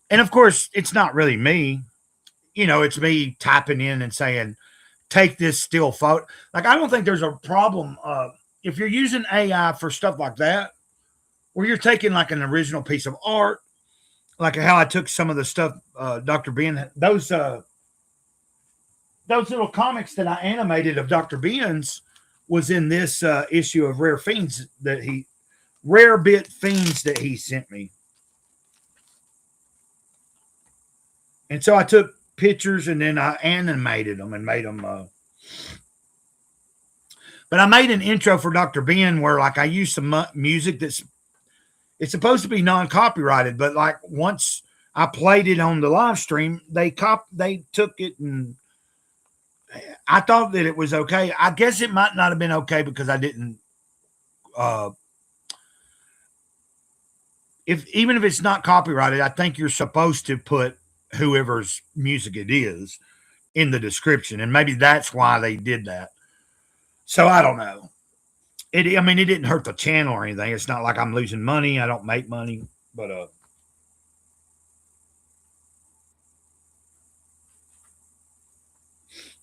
And of course, it's not really me. It's me typing in and saying, take this still photo. Like, I don't think there's a problem if you're using AI for stuff like that, where you're taking like an original piece of art, like how I took some of the stuff Dr. Ben, those little comics that I animated of Dr. Ben's was in this issue of Rare Bit Fiends that he sent me. And so I took pictures and then I animated them and made them. But I made an intro for Dr. Ben where like I used some music it's supposed to be non-copyrighted, but like once I played it on the live stream, they took it and I thought that it was okay. I guess it might not have been okay because I didn't. Even if it's not copyrighted, I think you're supposed to put whoever's music it is in the description, and maybe that's why they did that. So I don't know. I mean, it didn't hurt the channel or anything. It's not like I'm losing money. I don't make money, but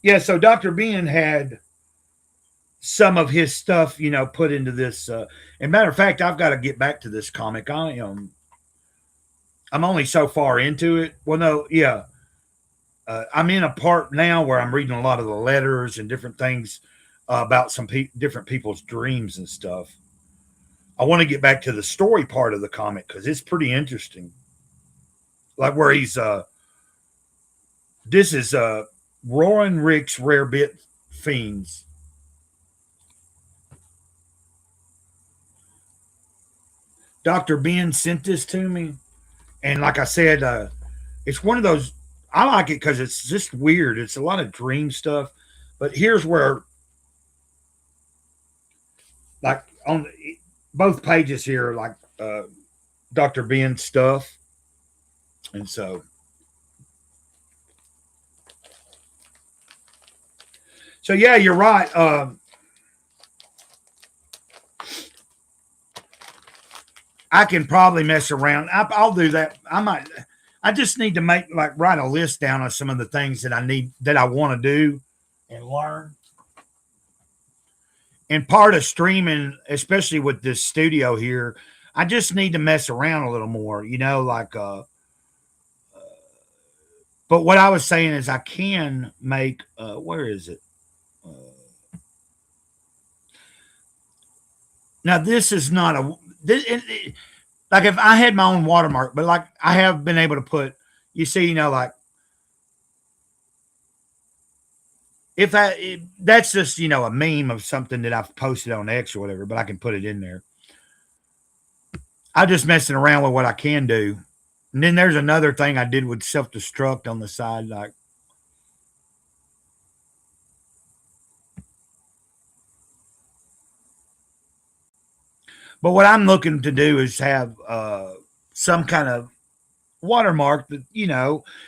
yeah. So Dr. Ben had some of his stuff, put into this. And matter of fact, I've got to get back to this comic. I'm only so far into it. Well, no, yeah. I'm in a part now where I'm reading a lot of the letters and different things about some different people's dreams and stuff. I want to get back to the story part of the comic because it's pretty interesting. Like where he's this is Roaring Rick's Rare Bit Fiends. Dr. Ben sent this to me. And like I said, it's one of those, I like it because it's just weird. It's a lot of dream stuff. But here's where, like on both pages here, like Dr. Ben stuff. And so yeah, you're right. I can probably mess around. I'll do that. I just need to write a list down of some of the things that I want to do and learn. And part of streaming, especially with this studio here, I just need to mess around a little more, but what I was saying is I can make, where is it? Now this is not like if I had my own watermark, but like I have been able to put, like if that's just, a meme of something that I've posted on X or whatever, but I can put it in there. I'm just messing around with what I can do. And then there's another thing I did with self-destruct on the side, like, but what I'm looking to do is have some kind of watermark that,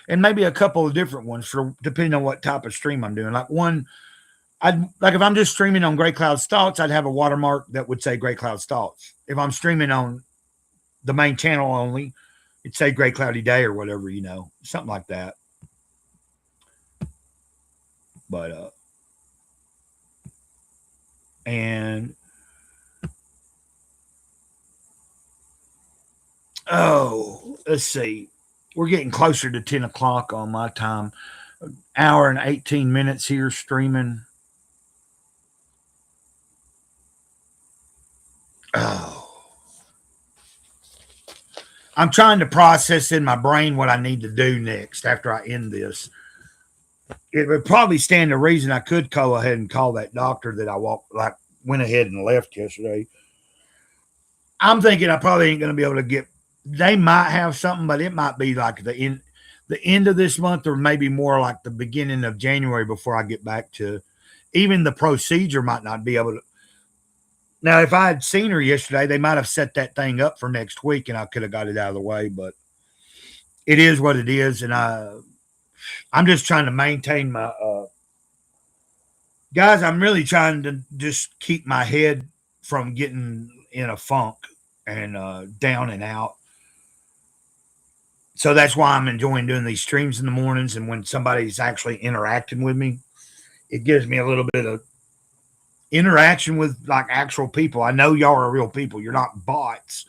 and maybe a couple of different ones for depending on what type of stream I'm doing. Like if I'm just streaming on Gray Cloud Stalks, I'd have a watermark that would say Gray Cloud Stalks. If I'm streaming on the main channel only, it'd say Gray Cloudy Day or whatever, something like that. But and let's see. We're getting closer to 10 o'clock on my time. An hour and 18 minutes here streaming. I'm trying to process in my brain what I need to do next after I end this. It would probably stand to reason I could go ahead and call that doctor that I went ahead and left yesterday. I'm thinking I probably ain't going to be able to get. They might have something, but it might be like the end of this month, or maybe more like the beginning of January before I get back to. Even the procedure might not be able to. Now, if I had seen her yesterday, they might have set that thing up for next week, and I could have got it out of the way. But it is what it is, and I'm just trying to maintain my. Guys, I'm really trying to just keep my head from getting in a funk and down and out. So that's why I'm enjoying doing these streams in the mornings. And when somebody's actually interacting with me, it gives me a little bit of interaction with like actual people. I know y'all are real people. You're not bots.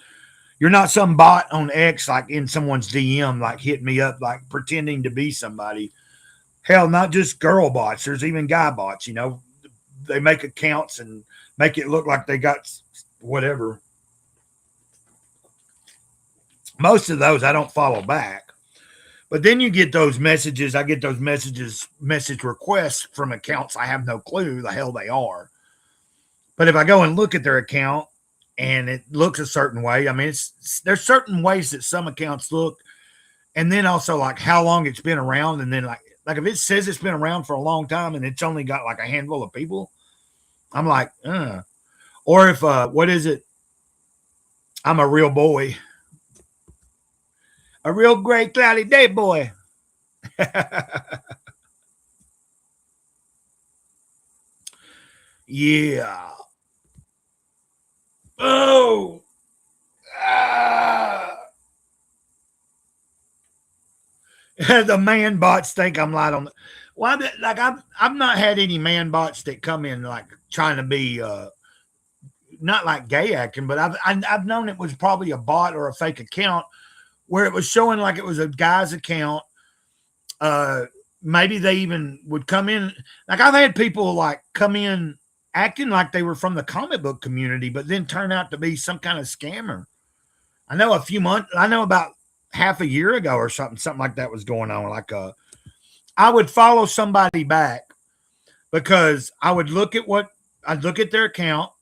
You're not some bot on X, like in someone's DM, like hitting me up, like pretending to be somebody. Hell, not just girl bots. There's even guy bots, they make accounts and make it look like they got whatever. Most of those I don't follow back. But then you get those messages. I get those message requests from accounts I have no clue who the hell they are. But if I go and look at their account and it looks a certain way, I mean, there's certain ways that some accounts look. And then also like how long it's been around. And then like if it says it's been around for a long time and it's only got like a handful of people, I'm like, Or if, what is it? I'm a real boy. A real great cloudy day boy. Yeah. Oh. Ah. The man bots think I'm light on the. Well, like I've not had any man bots that come in like trying to be not like gay acting, but I've known it was probably a bot or a fake account where it was showing like it was a guy's account. Maybe they even would come in. Like I've had people like come in acting like they were from the comic book community, but then turn out to be some kind of scammer. I know about half a year ago or something like that was going on. Like I would follow somebody back because I would I'd look at their account,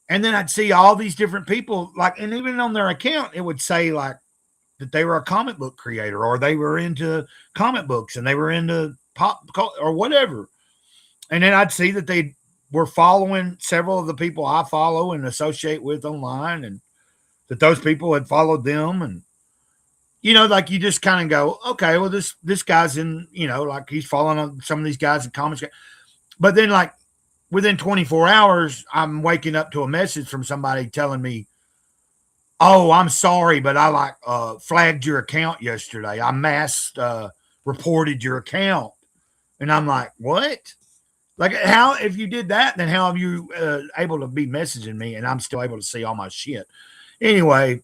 and then I'd see all these different people, like, and even on their account, it would say like that they were a comic book creator or they were into comic books and they were into pop or whatever. And then I'd see that they were following several of the people I follow and associate with online, and that those people had followed them. And, you know, like you just kind of go, okay, well, this guy's in, you know, like he's following on some of these guys in comics. But then like within 24 hours, I'm waking up to a message from somebody telling me, oh, I'm sorry, but I like flagged your account yesterday. I mass reported your account. And I'm like, what? Like how, if you did that, then how have you able to be messaging me and I'm still able to see all my shit? Anyway,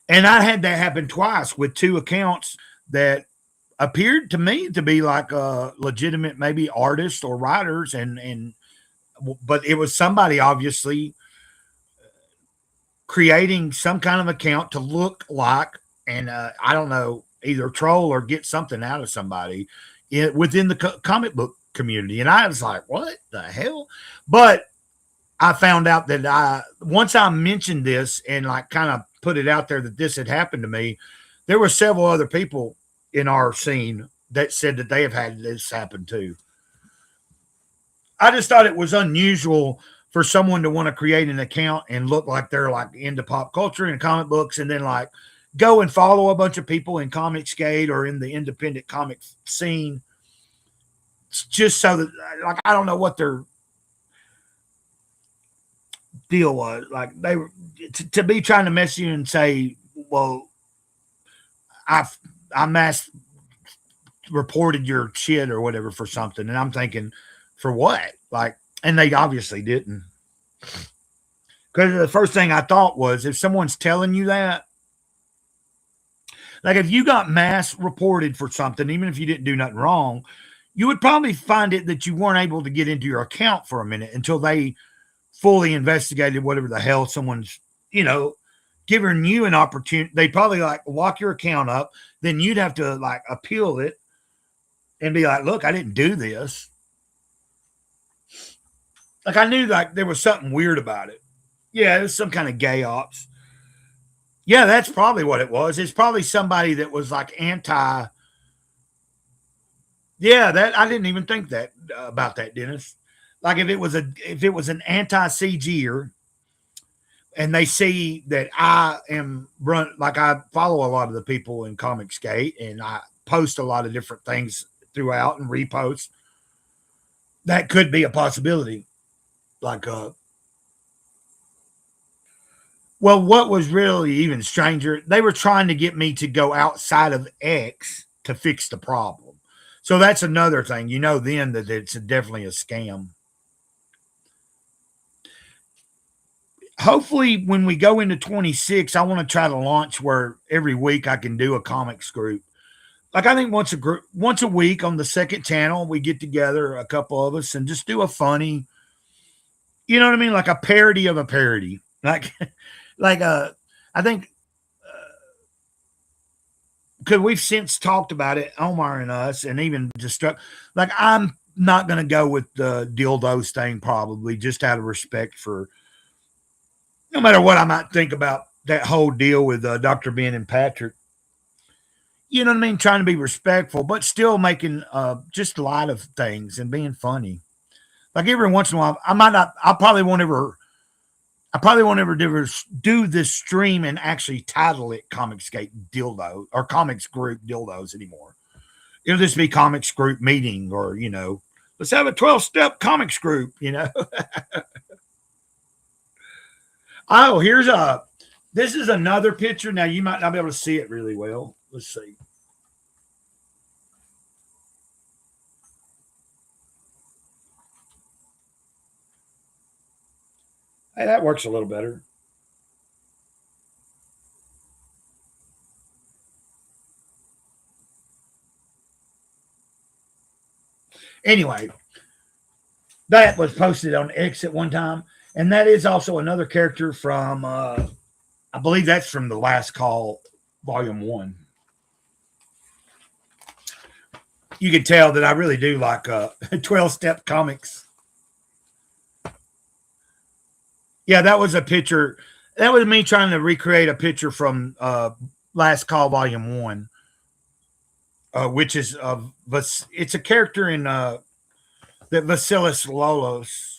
and I had that happen twice with two accounts that appeared to me to be like legitimate, maybe artists or writers, but it was somebody obviously creating some kind of account to look like, and I don't know, either troll or get something out of somebody within the comic book community. And I was like, what the hell? But I found out that once I mentioned this and like kind of put it out there that this had happened to me, there were several other people in our scene that said that they have had this happen too. I just thought it was unusual for someone to want to create an account and look like they're like into pop culture and comic books, and then like go and follow a bunch of people in Comicsgate or in the independent comic scene, just so that, like, I don't know what their deal was. Like they were to be trying to mess you and say, well, I mass reported your shit or whatever for something. And I'm thinking, for what? Like, and they obviously didn't. Because the first thing I thought was, if someone's telling you that, like if you got mass reported for something, even if you didn't do nothing wrong, you would probably find it that you weren't able to get into your account for a minute until they fully investigated whatever the hell someone's, you know, giving you an opportunity. They'd probably like lock your account up. Then you'd have to like appeal it and be like, look, I didn't do this. Like I knew like there was something weird about it. Yeah, it was some kind of gay ops. Yeah, that's probably what it was. It's probably somebody that was like anti. Yeah, that I didn't even think that about that, Dennis. Like if it was an anti-CGer and they see that I am like I follow a lot of the people in Comicsgate and I post a lot of different things throughout and repost, that could be a possibility. Like well, what was really even stranger, they were trying to get me to go outside of X to fix the problem. So that's another thing. You know then that it's definitely a scam. Hopefully when we go into 26, I want to try to launch where every week I can do a comics group. Like I think once a week on the second channel, we get together, a couple of us, and just do a funny, you know what I mean? Like a parody of a parody. Like I think, because we've since talked about it, Omar and us, and even just like I'm not going to go with the dildos thing probably, just out of respect for, no matter what I might think about that whole deal with Dr. Ben and Patrick. You know what I mean? Trying to be respectful, but still making just light of things and being funny. Like every once in a while, I probably won't ever I probably won't ever do this stream and actually title it Comicsgate Dildo or Comics Group Dildos anymore. It'll just be Comics Group Meeting, or, you know, let's have a 12-step comics group, you know. Oh, this is another picture. Now, you might not be able to see it really well. Let's see. Hey, that works a little better. Anyway, that was posted on X at one time. And that is also another character from, I believe that's from The Last Call, Volume 1. You can tell that I really do like 12-step comics. Yeah, that was a picture. That was me trying to recreate a picture from Last Call, Volume 1. Which is it's a character in that Vasilis Lolos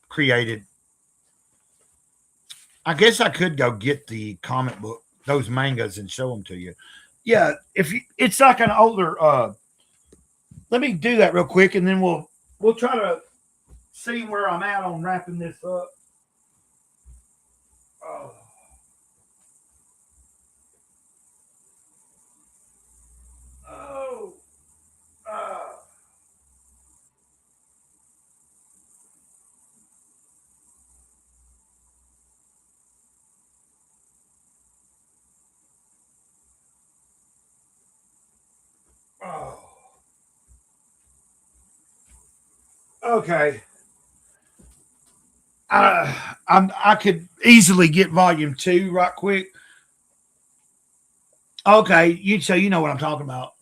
created. I guess I could go get the comic book, those mangas, and show them to you. Yeah, it's like an older. Let me do that real quick, and then we'll try to see where I'm at on wrapping this up. Oh. Oh. Okay. I could easily get volume 2 right quick. Okay, so you know what I'm talking about.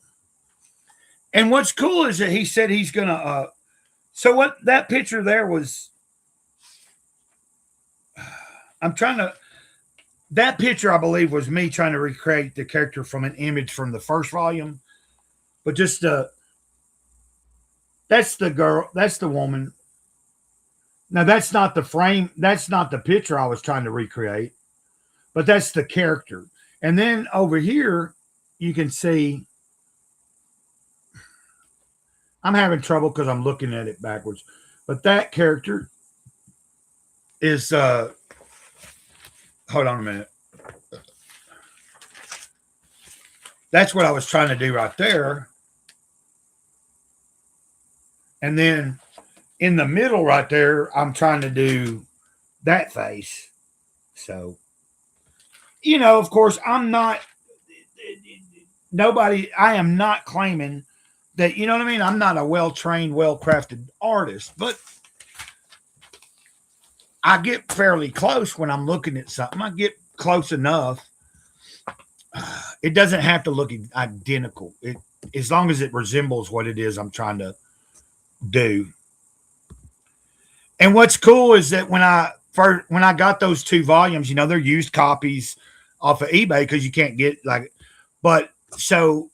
And what's cool is that he said he's gonna. So what that picture there was. I'm trying to. That picture, I believe, was me trying to recreate the character from an image from the first volume, but just that's the girl. That's the woman. Now that's not the frame. That's not the picture I was trying to recreate, but that's the character. And then over here, you can see. I'm having trouble because I'm looking at it backwards. But that character is hold on a minute. That's what I was trying to do right there. And then in the middle right there, I'm trying to do that face. So, you know, of course, I am not claiming that, you know what I mean? I'm not a well-trained, well-crafted artist, but I get fairly close when I'm looking at something. I get close enough. It doesn't have to look identical. As long as it resembles what it is I'm trying to do. And what's cool is that when I got those 2 volumes, you know, they're used copies off of eBay because you can't get but so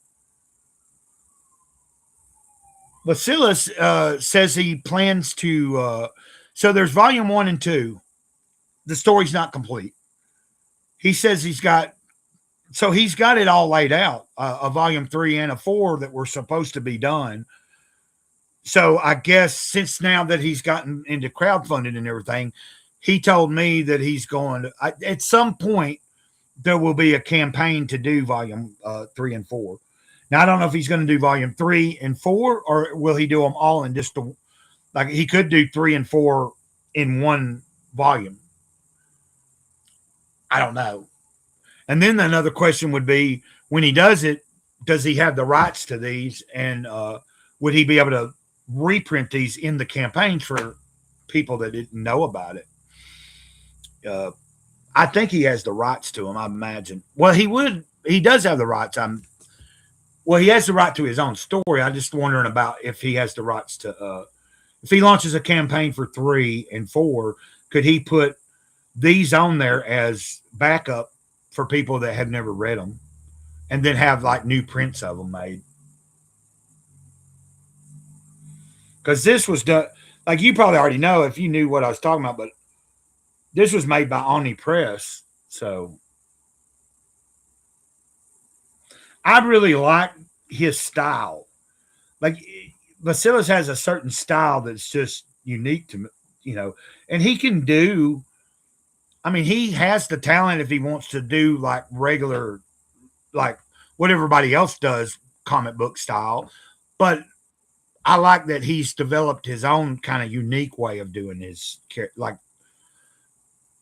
Vasilis says he plans to. So there's volume 1 and 2. The story's not complete. He says he's got it all laid out. A volume 3 and a 4 that were supposed to be done. So I guess since now that he's gotten into crowdfunding and everything, he told me that he's going to, at some point, there will be a campaign to do volume 3 and 4. Now, I don't know if he's going to do volume 3 and 4, or will he do them all in just like he could do 3 and 4 in one volume. I don't know. And then another question would be, when he does it, does he have the rights to these? And would he be able to reprint these in the campaigns for people that didn't know about it? I think he has the rights to them, I imagine. Well, he does have the rights. Well, he has the right to his own story. I'm just wondering about if he has the rights to, if he launches a campaign for 3 and 4, could he put these on there as backup for people that have never read them, and then have like new prints of them made? Because this was done. like you probably already know if you knew what I was talking about, but this was made by Omni Press. So I really like his style. Like Vasilis has a certain style that's just unique to me, and he can do. I mean, he has the talent if he wants to do like regular, like what everybody else does, comic book style. But I like that he's developed his own kind of unique way of doing his, like,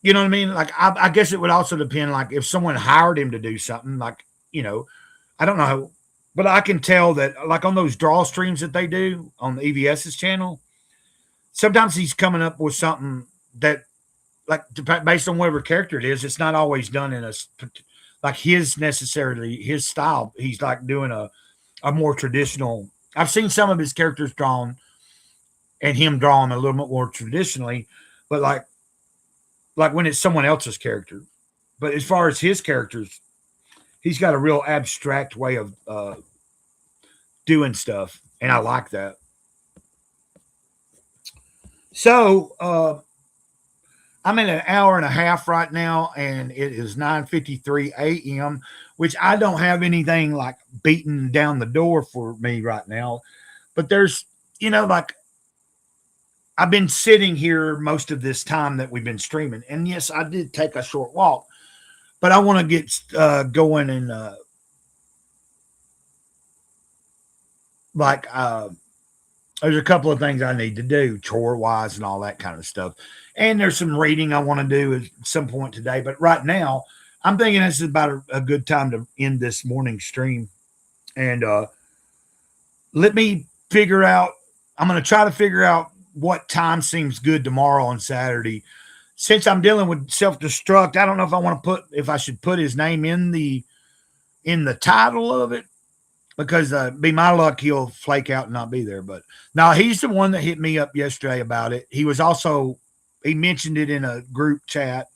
you know what I mean? Like, I guess it would also depend, like, if someone hired him to do something, like, I don't know, but I can tell that, like, on those draw streams that they do on the EVS's channel, sometimes he's coming up with something that, like, based on whatever character it is, it's not always done in like his style. He's like doing a more traditional. I've seen some of his characters drawn and him drawing a little bit more traditionally, but like when it's someone else's character. But as far as his characters, he's got a real abstract way of doing stuff, and I like that. So I'm in an hour and a half right now, and it is 9:53 a.m., which I don't have anything like beating down the door for me right now. But there's, like I've been sitting here most of this time that we've been streaming. And yes, I did take a short walk, but I want to get going and there's a couple of things I need to do chore wise and all that kind of stuff. And there's some reading I want to do at some point today. But right now, I'm thinking this is about a good time to end this morning stream. And let me figure out, I'm going to try to figure out what time seems good tomorrow on Saturday. Since I'm dealing with self-destruct, I don't know if I should put his name in the title of it. Because be my luck, he'll flake out and not be there. But now he's the one that hit me up yesterday about it. He mentioned it in a group chat,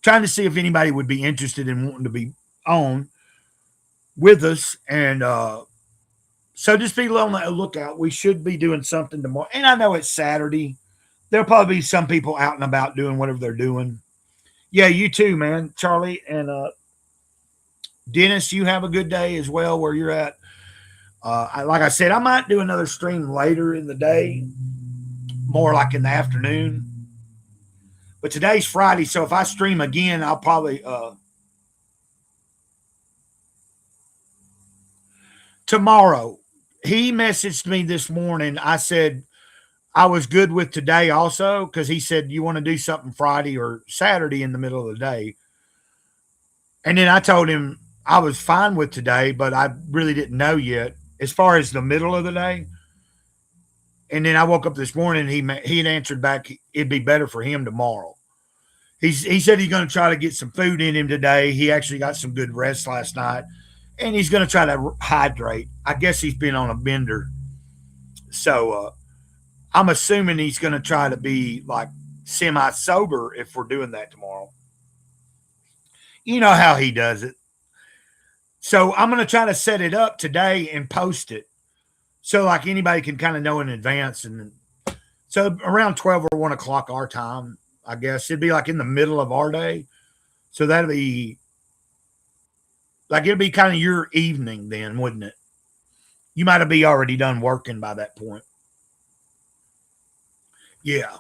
trying to see if anybody would be interested in wanting to be on with us. And so just be on the lookout. We should be doing something tomorrow. And I know it's Saturday. There'll probably be some people out and about doing whatever they're doing. Yeah, you too, man. Charlie and Dennis, you have a good day as well where you're at. Like I said, I might do another stream later in the day, more like in the afternoon. But today's Friday, so if I stream again, I'll probably tomorrow. He messaged me this morning. I said I was good with today also because he said, you want to do something Friday or Saturday in the middle of the day? And then I told him I was fine with today, but I really didn't know yet as far as the middle of the day. And then I woke up this morning. He had answered back it'd be better for him tomorrow. He said he's going to try to get some food in him today. He actually got some good rest last night, and he's going to try to hydrate. I guess he's been on a bender. So I'm assuming he's going to try to be like semi-sober if we're doing that tomorrow. You know how he does it. So I'm going to try to set it up today and post it. So like anybody can kind of know in advance. And so around 12 or 1 o'clock our time, I guess it'd be like in the middle of our day. So that'll be like, it'll be kind of your evening then, wouldn't it? You might have already done working by that point. Yeah.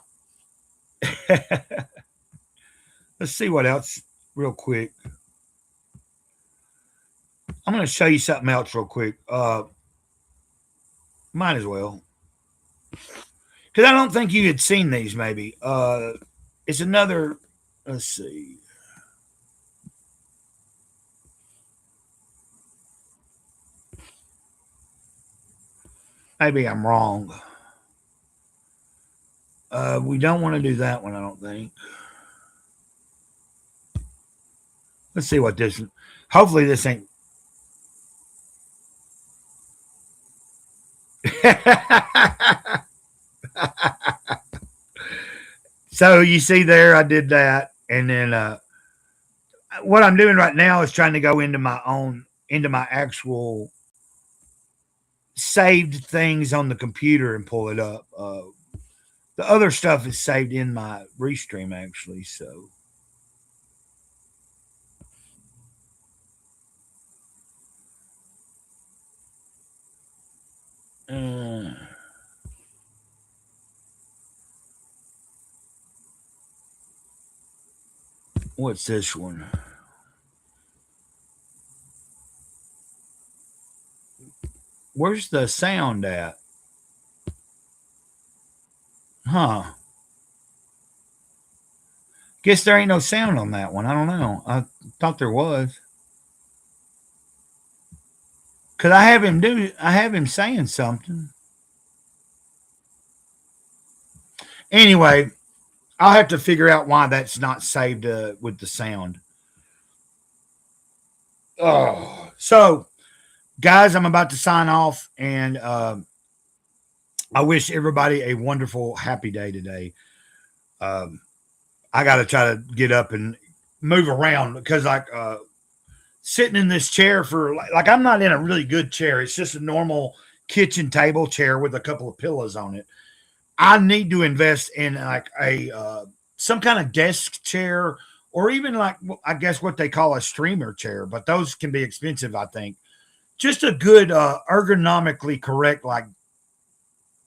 Let's see what else real quick. I'm going to show you something else real quick. Might as well. Because I don't think you had seen these maybe. It's another, let's see. Maybe I'm wrong. We don't want to do that one, I don't think. Let's see what this, hopefully this ain't. So you see there, I did that. And then what I'm doing right now is trying to go into my actual saved things on the computer and pull it up. The other stuff is saved in my Restream actually, so. What's this one? Where's the sound at? Huh. Guess there ain't no sound on that one. I don't know. I thought there was. Could I have him saying something? Anyway, I'll have to figure out why that's not saved with the sound. Oh, so guys, I'm about to sign off, and I wish everybody a wonderful, happy day today. I got to try to get up and move around because, like, sitting in this chair for like I'm not in a really good chair. It's just a normal kitchen table chair with a couple of pillows on it. I need to invest in like a some kind of desk chair, or even like I guess what they call a streamer chair, but those can be expensive, I think. Just a good ergonomically correct like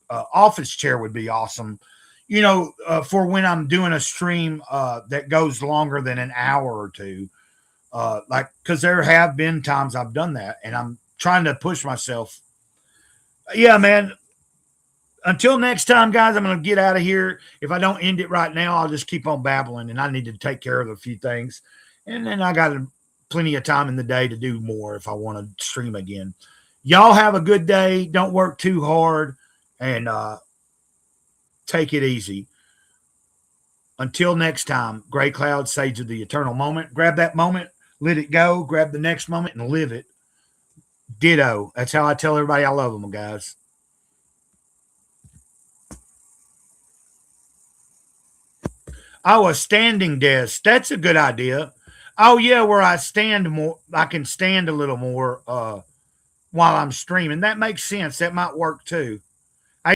office chair would be awesome. You know, for when I'm doing a stream that goes longer than an hour or two. Like, because there have been times I've done that, and I'm trying to push myself. Yeah, man. Until next time, guys, I'm going to get out of here. If I don't end it right now, I'll just keep on babbling, and I need to take care of a few things. And then I got plenty of time in the day to do more if I want to stream again. Y'all have a good day. Don't work too hard, and take it easy. Until next time, Gray Cloud, Sage of the Eternal Moment. Grab that moment, let it go, grab the next moment, and live it. Ditto. That's how I tell everybody I love them, guys. Oh, a standing desk. That's a good idea. Oh, yeah, where I stand more. I can stand a little more while I'm streaming. That makes sense. That might work too.